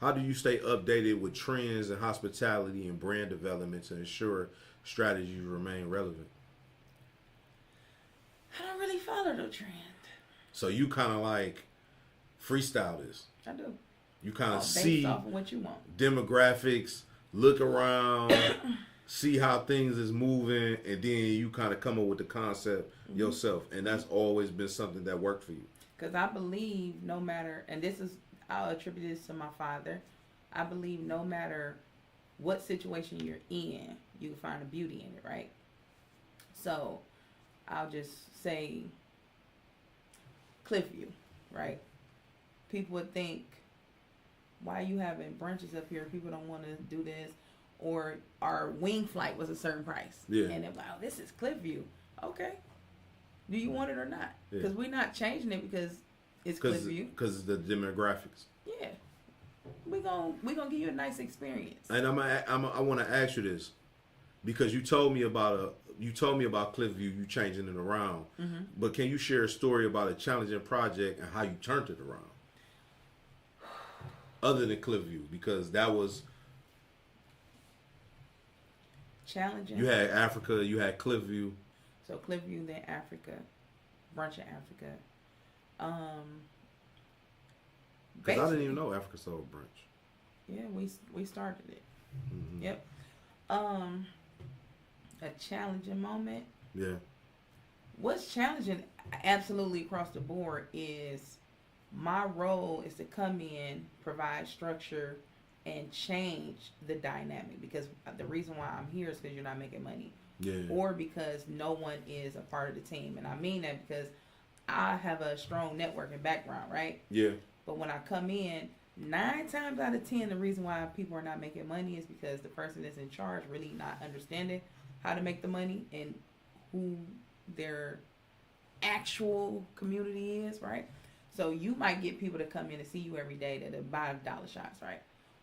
How do you stay updated with trends in hospitality and brand development to ensure strategies remain relevant? I don't really follow the trend. So you kind of like freestyle this. I do. You kind of see see off of what you want. Demographics, look around, see how things is moving, and then you kind of come up with the concept yourself. And that's always been something that worked for you. Because I believe no matter, and I'll attribute this to my father, I believe no matter what situation you're in, you can find a beauty in it, right? So I'll just say Cliffview, right? People would think, why are you having brunches up here? People don't want to do this. Or our wing flight was a certain price. Yeah. And they're like, oh, this is Cliffview. Okay. Do you want it or not? Because we're not changing it because it's Cliffview. Because the demographics. Yeah. We're gonna give you a nice experience. And I want to ask you this, because you told me about Cliffview, you changing it around. But can you share a story about a challenging project and how you turned it around? Other than Cliffview, because that was challenging. You had Africa, you had Cliffview. So Cliffview, then Africa, brunch in Africa. Because I didn't even know Africa sold brunch. Yeah, we started it. Mm-hmm. Yep. A challenging moment. Yeah. What's challenging absolutely across the board is my role is to come in, provide structure, and change the dynamic. Because the reason why I'm here is because you're not making money. Yeah. Or because no one is a part of the team. And I mean that because I have a strong networking background, right? Yeah. But when I come in, 9 times out of 10, the reason why people are not making money is because the person that's in charge really not understanding how to make the money and who their actual community is, right? So you might get people to come in and see you every day that buy dollar shots, right?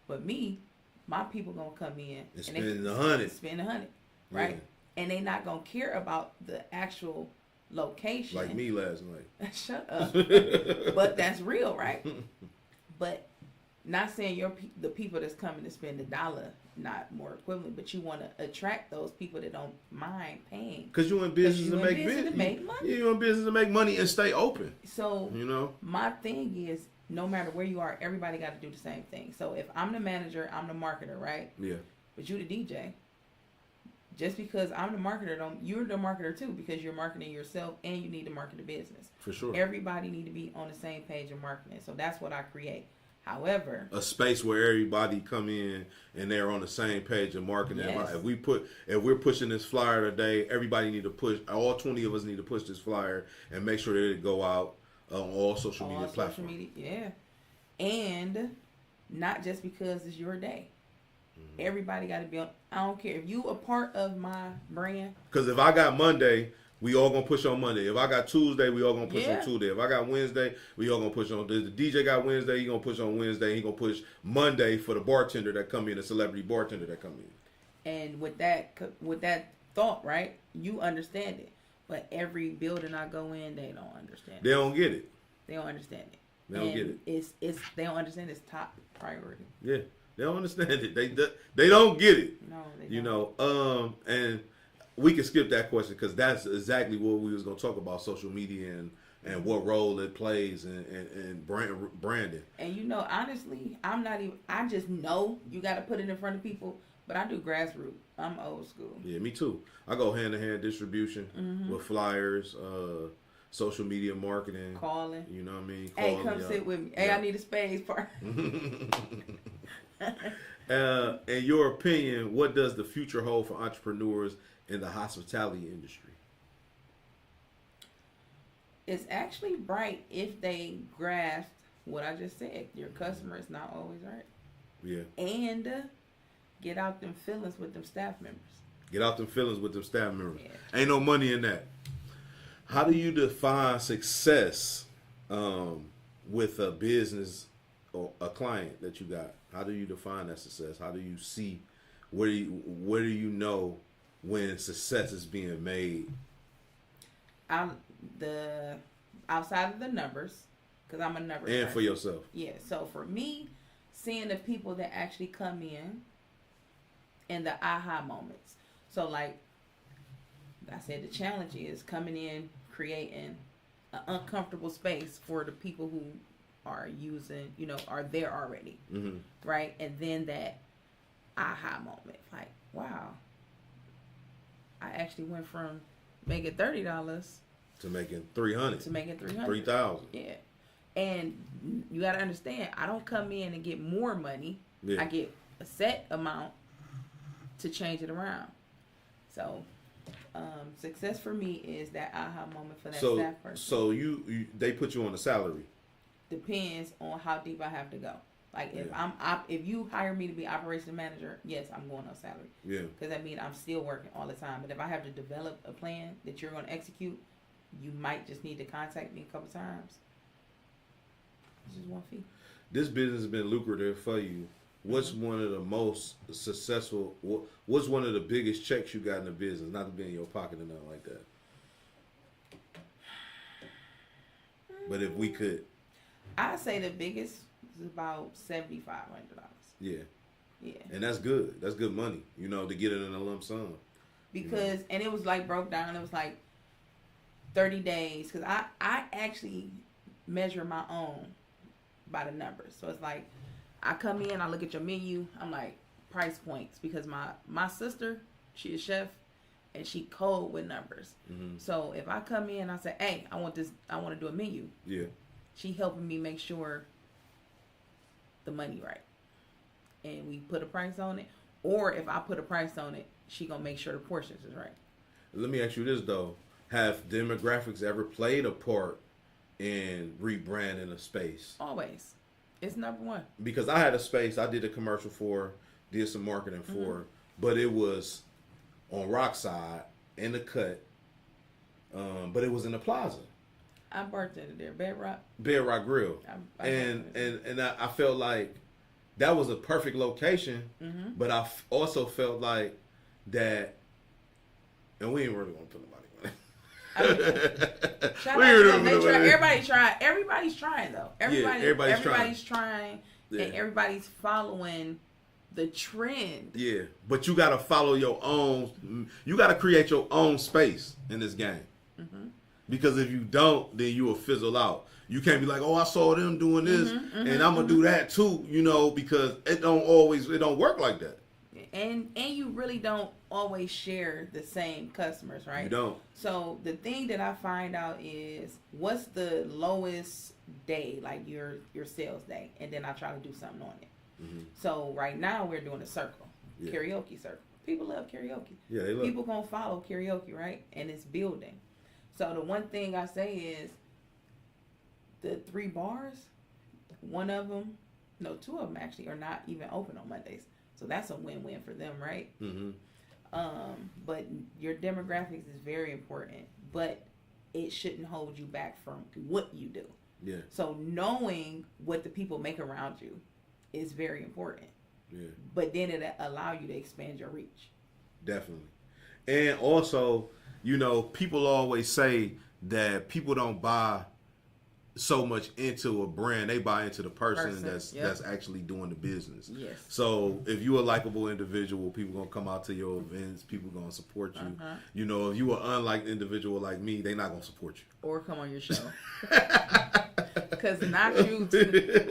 But me, my people gonna come in and spend $100. Spend $100, right? Yeah. And they not gonna care about the actual location. Like me last night. Shut up. But that's real, right? But not saying the people that's coming to spend $1 not more equivalent, but you want to attract those people that don't mind paying. Because you're in business to make business. You're in business to make money and stay open. So you know, my thing is, no matter where you are, everybody got to do the same thing. So if I'm the manager, I'm the marketer, right? Yeah. But you the DJ. Just because I'm the marketer, you're the marketer too, because you're marketing yourself and you need to market the business. For sure. Everybody need to be on the same page of marketing. So that's what I create. However, a space where everybody come in and they're on the same page of marketing. Yes. If we're pushing this flyer today, everybody need to push. All 20 of us need to push this flyer and make sure that it go out on all social media platforms. Yeah, and not just because it's your day. Mm-hmm. Everybody got to be on. I don't care if you a part of my brand. Because if I got Monday, we all gonna push on Monday. If I got Tuesday, we all gonna push Yeah. on Tuesday. If I got Wednesday, we all gonna push on. The DJ got Wednesday, he gonna push on Wednesday. He gonna push Monday for the bartender that come in, the celebrity bartender that come in. And with that thought, right, you understand it. But every building I go in, they don't understand it. They don't get it. They don't understand it. They don't get it. It's they don't understand it's top priority. Yeah, they don't understand it. They don't get it. No, they don't. You know, and we can skip that question because that's exactly what we was gonna talk about: social media and what role it plays in branding. And you know, honestly, I just know you got to put it in front of people. But I do grassroots. I'm old school. Yeah, me too. I go hand-to-hand distribution with flyers, social media marketing. Calling. You know what I mean? Hey, come sit with me. Hey, I need a space part. In your opinion, what does the future hold for entrepreneurs in the hospitality industry? It's actually bright if they grasp what I just said. Your customer is not always right. Yeah. And get out them feelings with them staff members. Get out them feelings with them staff members. Yeah. Ain't no money in that. How do you define success with a business or a client that you got? How do you define that success? How do you see, where do you know when success is being made? Outside of the numbers, because I'm a numbers And person. for yourself. Yeah, so for me, seeing the people that actually come in and the aha moments. So like I said, the challenge is coming in, creating an uncomfortable space for the people who are using, are there already. Mm-hmm. Right? And then that aha moment, like, wow, I actually went from making $30 to making $300. to making $300. $3,000. Yeah. And you got to understand, I don't come in and get more money. Yeah. I get a set amount to change it around. So, success for me is that aha moment for that staff person. So they put you on a salary. Depends on how deep I have to go. Like if you hire me to be operations manager, yes, I'm going on salary. Yeah. Because that means I'm still working all the time. But if I have to develop a plan that you're going to execute, you might just need to contact me a couple times. It's just one fee. This business has been lucrative for you. What's one of the most successful? What's one of the biggest checks you got in the business? Not to be in your pocket or nothing like that. But if we could, I'd say the biggest is about $7,500. Yeah. Yeah. And that's good. That's good money, you know, to get it in a lump sum. Because, and it was like broke down. It was like 30 days. Because I actually measure my own by the numbers. So it's like, I come in, I look at your menu. I'm like, price points. Because my sister, she a chef. And she cold with numbers. So if I come in, I say, hey, I want this. I want to do a menu. Yeah. She helping me make sure the money right. And we put a price on it. Or if I put a price on it, she going to make sure the portions is right. Let me ask you this, though. Have demographics ever played a part in rebranding a space? Always. It's number one. Because I had a space I did a commercial for, did some marketing for, but it was on Rockside in the cut, but it was in the plaza. I bartended there, Bedrock Grill. I I felt like that was a perfect location, but I also felt like that, and we ain't really gonna put nobody. Shout out to them. They try. Everybody's trying though. Everybody's trying, yeah. And everybody's following the trend. Yeah, but you gotta follow your own. You gotta create your own space in this game. Because if you don't, then you will fizzle out. You can't be like, oh, I saw them doing this, and I'm gonna do that too. You know, because it don't work like that. And you really don't always share the same customers, right? You don't. So the thing that I find out is what's the lowest day, like your sales day, and then I try to do something on it. So right now we're doing a circle, karaoke circle. People love karaoke. Yeah, they love. People gonna follow karaoke, right? And it's building. So the one thing I say is the 3 bars, one of them, no, 2 of them actually are not even open on Mondays. So that's a win-win for them, right? But your demographics is very important, but it shouldn't hold you back from what you do. Yeah. So knowing what the people make around you is very important. Yeah. But then it allow you to expand your reach. Definitely. And also, you know, people always say that people don't buy so much into a brand, they buy into the person that's actually doing the business. Yes. So if you're a likable individual, people gonna come out to your events, people gonna support you. You know, if you an unliked individual like me, they not gonna support you. Or come on your show. Because not you.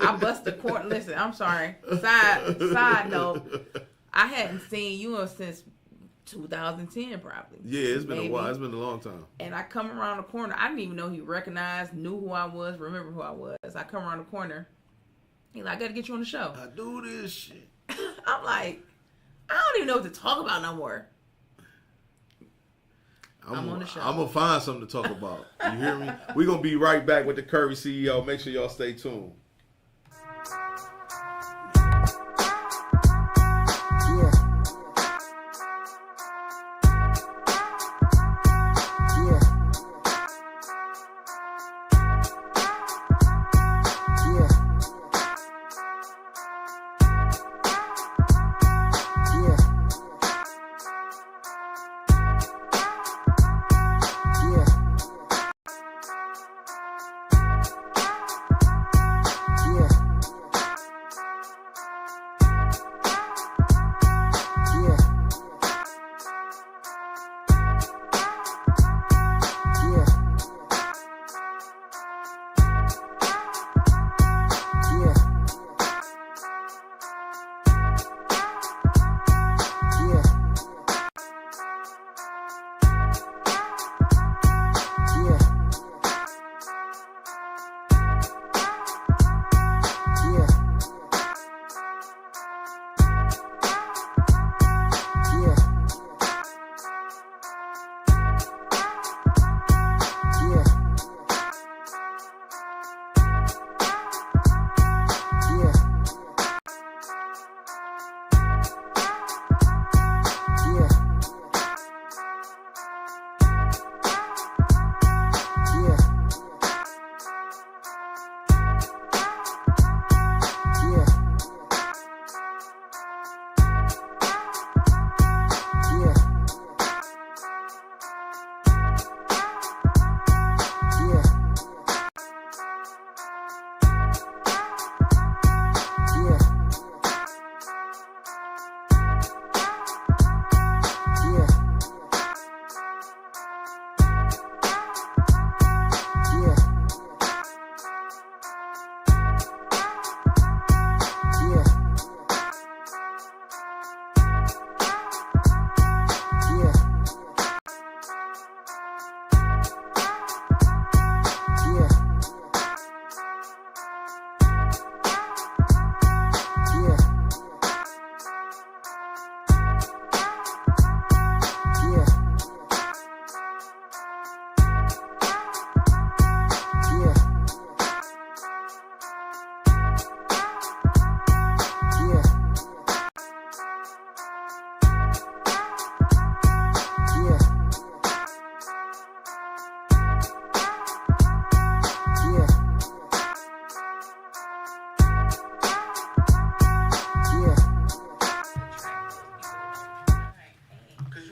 I bust the court. Listen, I'm sorry. Side note, I hadn't seen you since 2010 probably. Yeah, it's been a while. It's been a long time. And I come around the corner. I didn't even know he recognized, knew who I was, remember who I was. I come around the corner. He's like, I got to get you on the show. I do this shit. I'm like, I don't even know what to talk about no more. I'm on the show. I'm going to find something to talk about. You hear me? We're going to be right back with the Curvy CEO. Make sure y'all stay tuned.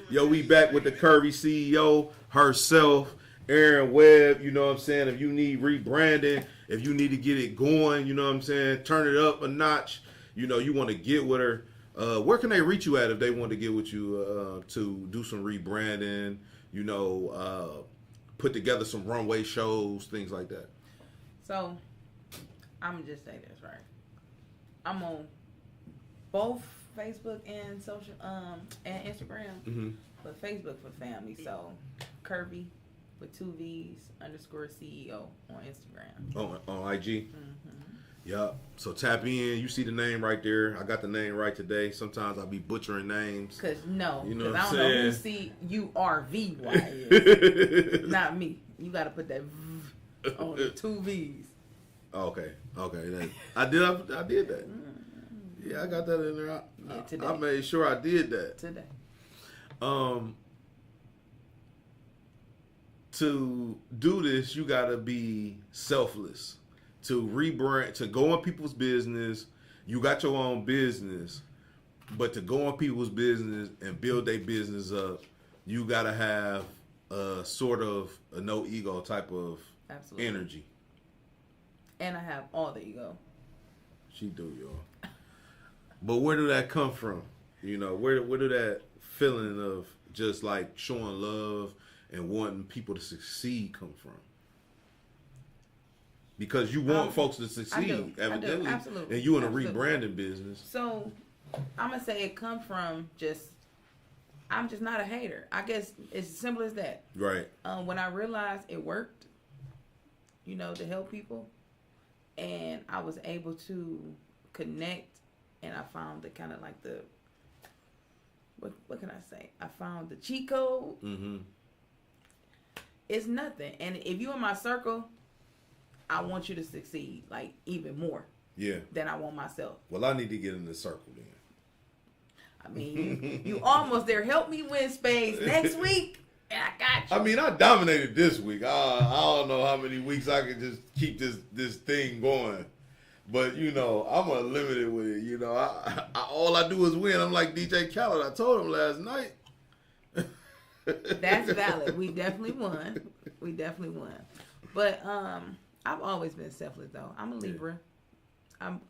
Yo, we back with the Curvy CEO herself, Erin Webb. You know what I'm saying? If you need rebranding, if you need to get it going, you know what I'm saying? Turn it up a notch. You know, you want to get with her. Where can they reach you at if they want to get with you to do some rebranding, you know, put together some runway shows, things like that? So, I'm going to just say this, right? I'm on both Facebook and social and Instagram, but Facebook for family. So, Curvy with 2 V's _ CEO on Instagram. On IG? Yup. So tap in. You see the name right there. I got the name right today. Sometimes I'll be butchering names. Because I don't saying? know who CURVVY is. Not me. You got to put that V on the 2 V's. Okay. I did that. Yeah, I got that in there. Today. I made sure I did that. Today. To do this, you got to be selfless. To rebrand, to go in people's business, you got your own business, but to go in people's business and build their business up, you got to have a sort of a no ego type of energy. And I have all the ego. She do, y'all. But where did that come from? You know, where did that feeling of just like showing love and wanting people to succeed come from? Because you want folks to succeed, evidently, absolutely. And you in a rebranding business. So, I'm going to say it come from I'm just not a hater. I guess it's as simple as that. Right. When I realized it worked, you know, to help people, and I was able to connect, and I found the kind of like the, what can I say? I found the cheat code. It's nothing. And if you in my circle, I want you to succeed, like, even more. Yeah. Than I want myself. Well, I need to get in the circle then. I mean, you almost there. Help me win space next week, and I got you. I mean, I dominated this week. I don't know how many weeks I can just keep this thing going. But, you know, I'm unlimited with it. You know, all I do is win. I'm like DJ Khaled. I told him last night. That's valid. We definitely won. But, I've always been selfless, though. I'm a Libra.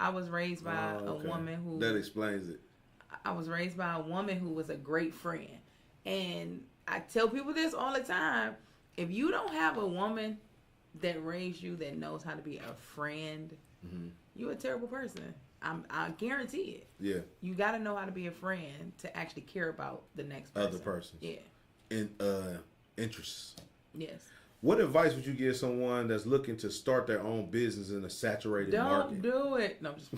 I was raised by a woman who... That explains it. I was raised by a woman who was a great friend. And I tell people this all the time. If you don't have a woman that raised you that knows how to be a friend, you're a terrible person. I guarantee it. Yeah. You got to know how to be a friend to actually care about the next person. Other persons. Yeah. In interests. Yes. What advice would you give someone that's looking to start their own business in a saturated market? Don't do it. No, I'm just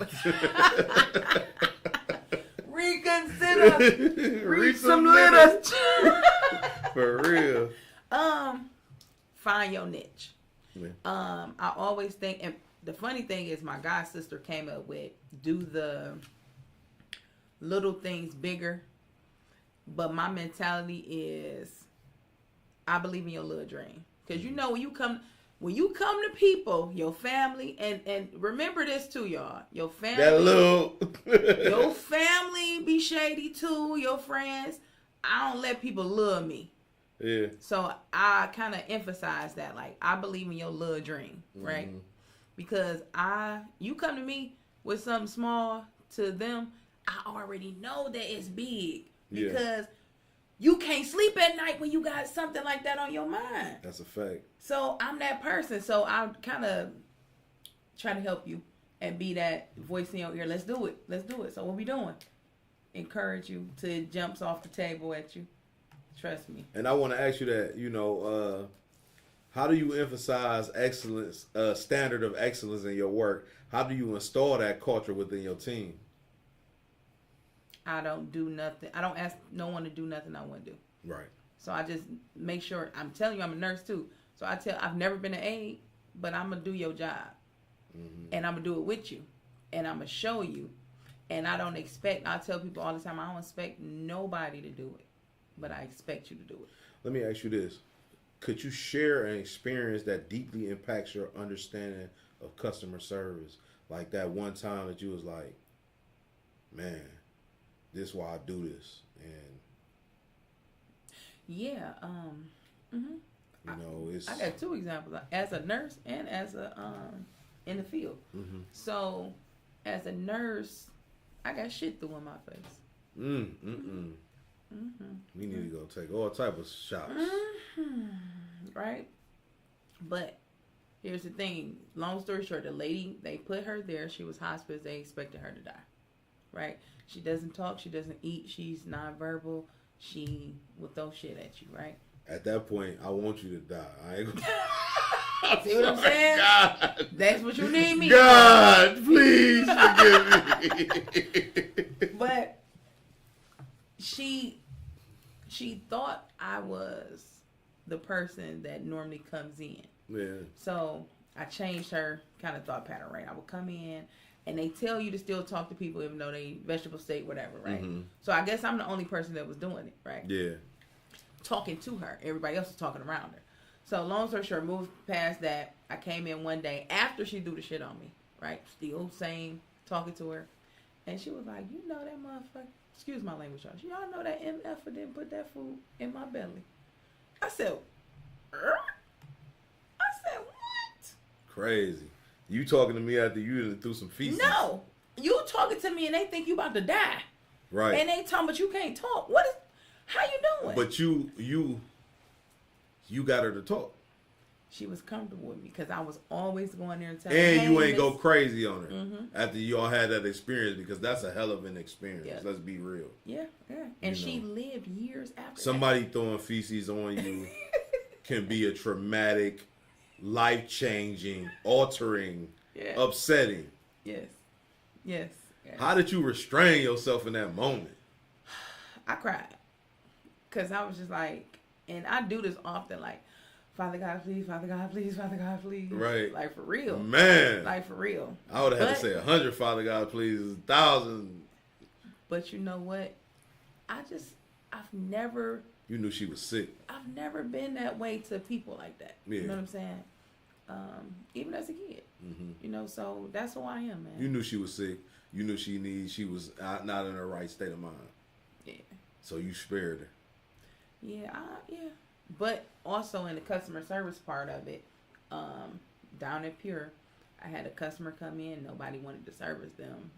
reconsider. Read some letters. For real. Find your niche. Yeah. I always think, and the funny thing is, my god sister came up with do the little things bigger. But my mentality is, I believe in your little dream. Because you know, when you come to people, your family, and remember this too, y'all. Your family, your family be shady too. Your friends. I don't let people love me. Yeah. So I kind of emphasize that, like, I believe in your little dream, right? Because you come to me with something small, to them, I already know that it's big. Because you can't sleep at night when you got something like that on your mind. That's a fact. So I'm that person. So I kind of try to help you and be that voice in your ear. Let's do it. So what we doing? Encourage you till it jumps off the table at you. Trust me. And I want to ask you that, you know, how do you emphasize excellence, standard of excellence in your work? How do you install that culture within your team? I don't do nothing. I don't ask no one to do nothing I wouldn't do. Right. So I just make sure. I'm telling you, I'm a nurse too. So I've never been an aide, but I'm going to do your job. And I'm going to do it with you. And I'm going to show you. And I tell people all the time, I don't expect nobody to do it. But I expect you to do it. Let me ask you this. Could you share an experience that deeply impacts your understanding of customer service? Like that one time that you was like, man, this is why I do this. And Yeah. You know, it's I got 2 examples as a nurse and as a in the field. So, as a nurse, I got shit through in my face. We need to go take all type of shots. Right? But here's the thing. Long story short, the lady, they put her there. She was hospice. They expected her to die. Right? She doesn't talk. She doesn't eat. She's nonverbal. She will throw shit at you. Right? At that point, I want you to die. I ain't gonna... See what I'm saying? God. That's what you need me God, please forgive me. But she thought I was the person that normally comes in. Yeah. So I changed her kind of thought pattern, right? I would come in and they tell you to still talk to people even though they vegetable state, whatever, right? So I guess I'm the only person that was doing it, right? Yeah. Talking to her. Everybody else was talking around her. So long story short, moved past that. I came in one day after she threw the shit on me, right? Still same, talking to her. And she was like, you know that motherfucker, excuse my language, y'all. Y'all know that MF didn't put that food in my belly. I said, what? Crazy. You talking to me after you threw some feces? No. You talking to me and they think you about to die. Right. And they talking, but you can't talk. What is, how you doing? But you got her to talk. She was comfortable with me because I was always going there and telling her, And hey, you ain't miss. go crazy on her after you all had that experience, because that's a hell of an experience. Yeah. Let's be real. Yeah, yeah. And You she know. lived years after Somebody throwing feces on you can be a traumatic, life-changing, altering, Yeah. upsetting. Yes. Yes. Yes. How did you restrain yourself in that moment? I cried. Because I was just like, and I do this often, like, Father God, please, Father God, please, Father God, please. Right. Like, for real. Man. Like, for real. I would have had But- to say 100, Father God, please, 1,000. But you know what? I've never You knew she was sick. been that way to people like that. Yeah. You know what I'm saying? Even as a kid. You know, so that's who I am, man. You knew she was sick. You knew she was not in her right state of mind. Yeah. So you spared her. Yeah, yeah. But also in the customer service part of it, down at Pure, I had a customer come in. Nobody wanted to service them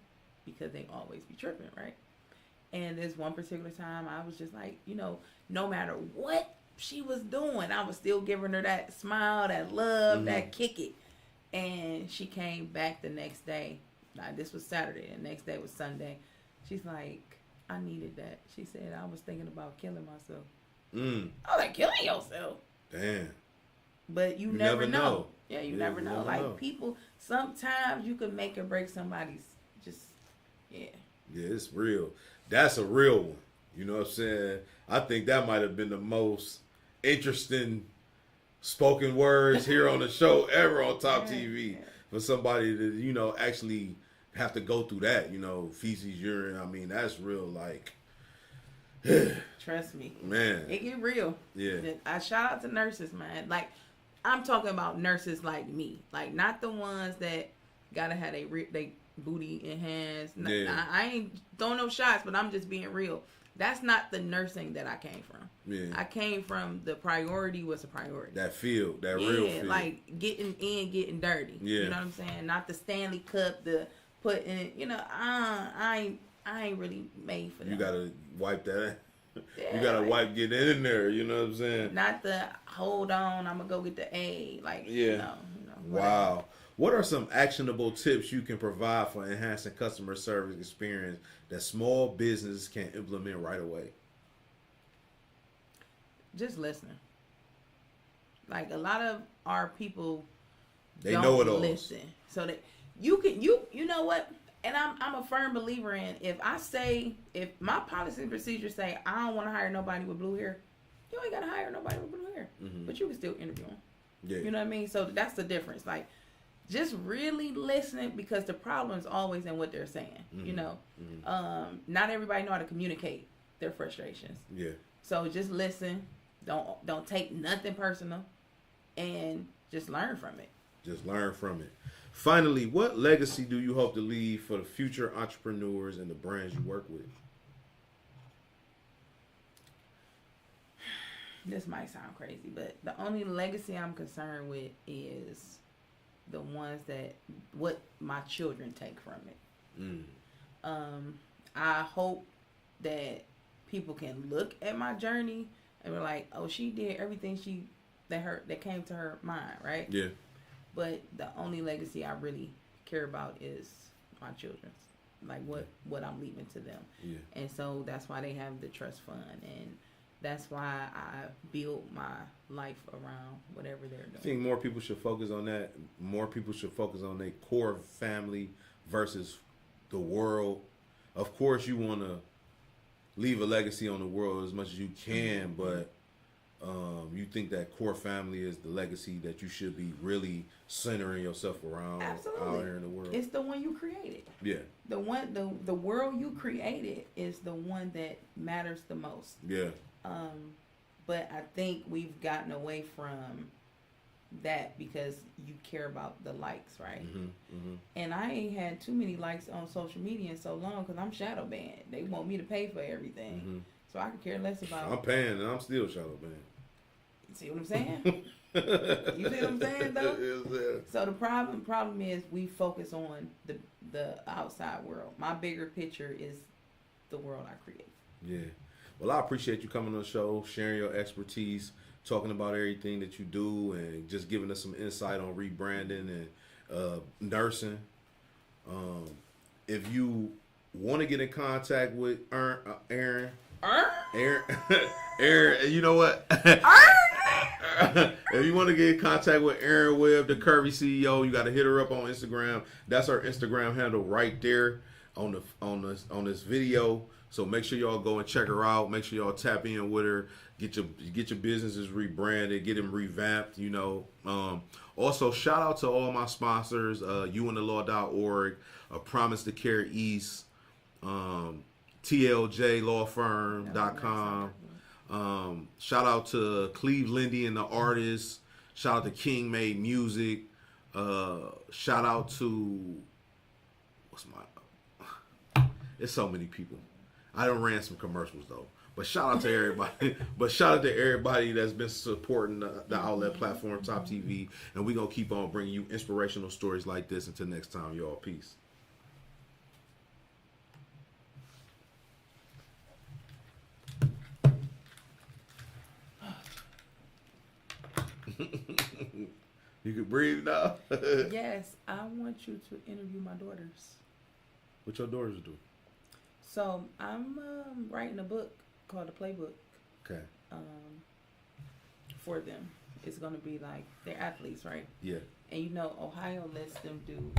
because they always be tripping, right? And this one particular time, I was just like, you know, no matter what she was doing, I was still giving her that smile, that love, that kick it. And she came back the next day. Now, this was Saturday. The next day was Sunday. She's like, I needed that. She said, I was thinking about killing myself. I was like, killing yourself? Damn. But you never know. Yeah, you never know. Like, people, sometimes you can make or break somebody's just, yeah. Yeah, it's real. That's a real one. You know what I'm saying? I think that might have been the most interesting spoken words here on the show ever on Top TV. For somebody to, you know, actually have to go through that, you know, feces, urine. I mean, that's real, like, Trust me. man. It get real. Yeah. I shout out to nurses, man. Like, I'm talking about nurses like me. Like, not the ones that gotta have they booty enhanced. Yeah. I ain't throwing no shots, but I'm just being real. That's not the nursing that I came from. Yeah. I came from the priority was a priority. That field, that real field. Like getting in, getting dirty. Yeah. You know what I'm saying? Not the Stanley Cup, the put in, you know, I ain't really made for that. You gotta wipe that. Yeah, You gotta like, wipe get in there. You know what I'm saying? not the hold on, I'm gonna go get the A. Like, Yeah. you know, Wow. What are some actionable tips you can provide for enhancing customer service experience that small businesses can implement right away? just listening. Like, a lot of our people They don't know it all. listen. So that you know what? And I'm a firm believer in, if my policy and procedures say I don't want to hire nobody with blue hair, you ain't gotta hire nobody with blue hair. But you can still interview them. Yeah. You know what I mean? So that's the difference. Like, just really listening, because the problem is always in what they're saying. You know, not everybody know how to communicate their frustrations. Yeah. So just listen. Don't take nothing personal, and just learn from it. Just learn from it. Finally, what legacy do you hope to leave for the future entrepreneurs and the brands you work with? this might sound crazy, but the only legacy I'm concerned with is the ones that what my children take from it. I hope that people can look at my journey and be like, oh, she did everything that came to her mind, right? Yeah. But the only legacy I really care about is my children's, like what I'm leaving to them. Yeah. And so that's why they have the trust fund, and that's why I build my life around whatever they're doing. I think more people should focus on that. More people should focus on their core family versus the world. Of course, you want to leave a legacy on the world as much as you can, but you think that core family is the legacy that you should be really centering yourself around. Absolutely. Out here in the world. It's the one you created. Yeah. The world you created is the one that matters the most. Yeah. But I think we've gotten away from that because you care about the likes, right? And I ain't had too many likes on social media in so long because I'm shadow banned. They want me to pay for everything, so I could care less about. I'm paying and I'm still shadow banned. See what I'm saying? You see what I'm saying, though? Yes, So the problem is we focus on the outside world. My bigger picture is the world I create. Yeah. Well, I appreciate you coming on the show, sharing your expertise, talking about everything that you do, and just giving us some insight on rebranding and nursing. If you want to get in contact with Erin, you know what? If you want to get in contact with Erin Webb, the Curvy CEO, you got to hit her up on Instagram. That's her Instagram handle right there on this video. So make sure y'all go and check her out. Make sure y'all tap in with her. Get your businesses rebranded. Get them revamped. You know. Also, shout out to all my sponsors. youandthelaw.org, Promise to Care East, TLJLawFirm.com. Shout out to Clevelandy and the artists. Shout out to King Made Music. Shout out to it's so many people. I done ran some commercials though. But shout out to everybody. That's been supporting the outlet platform TopTv, and we're gonna keep on bringing you inspirational stories like this. Until next time, y'all. Peace. You can breathe now. Yes, I want you to interview my daughters. What your daughters do? So I'm writing a book called The Playbook. Okay. For them, it's gonna be like they're athletes, right? Yeah. And you know, Ohio lets them do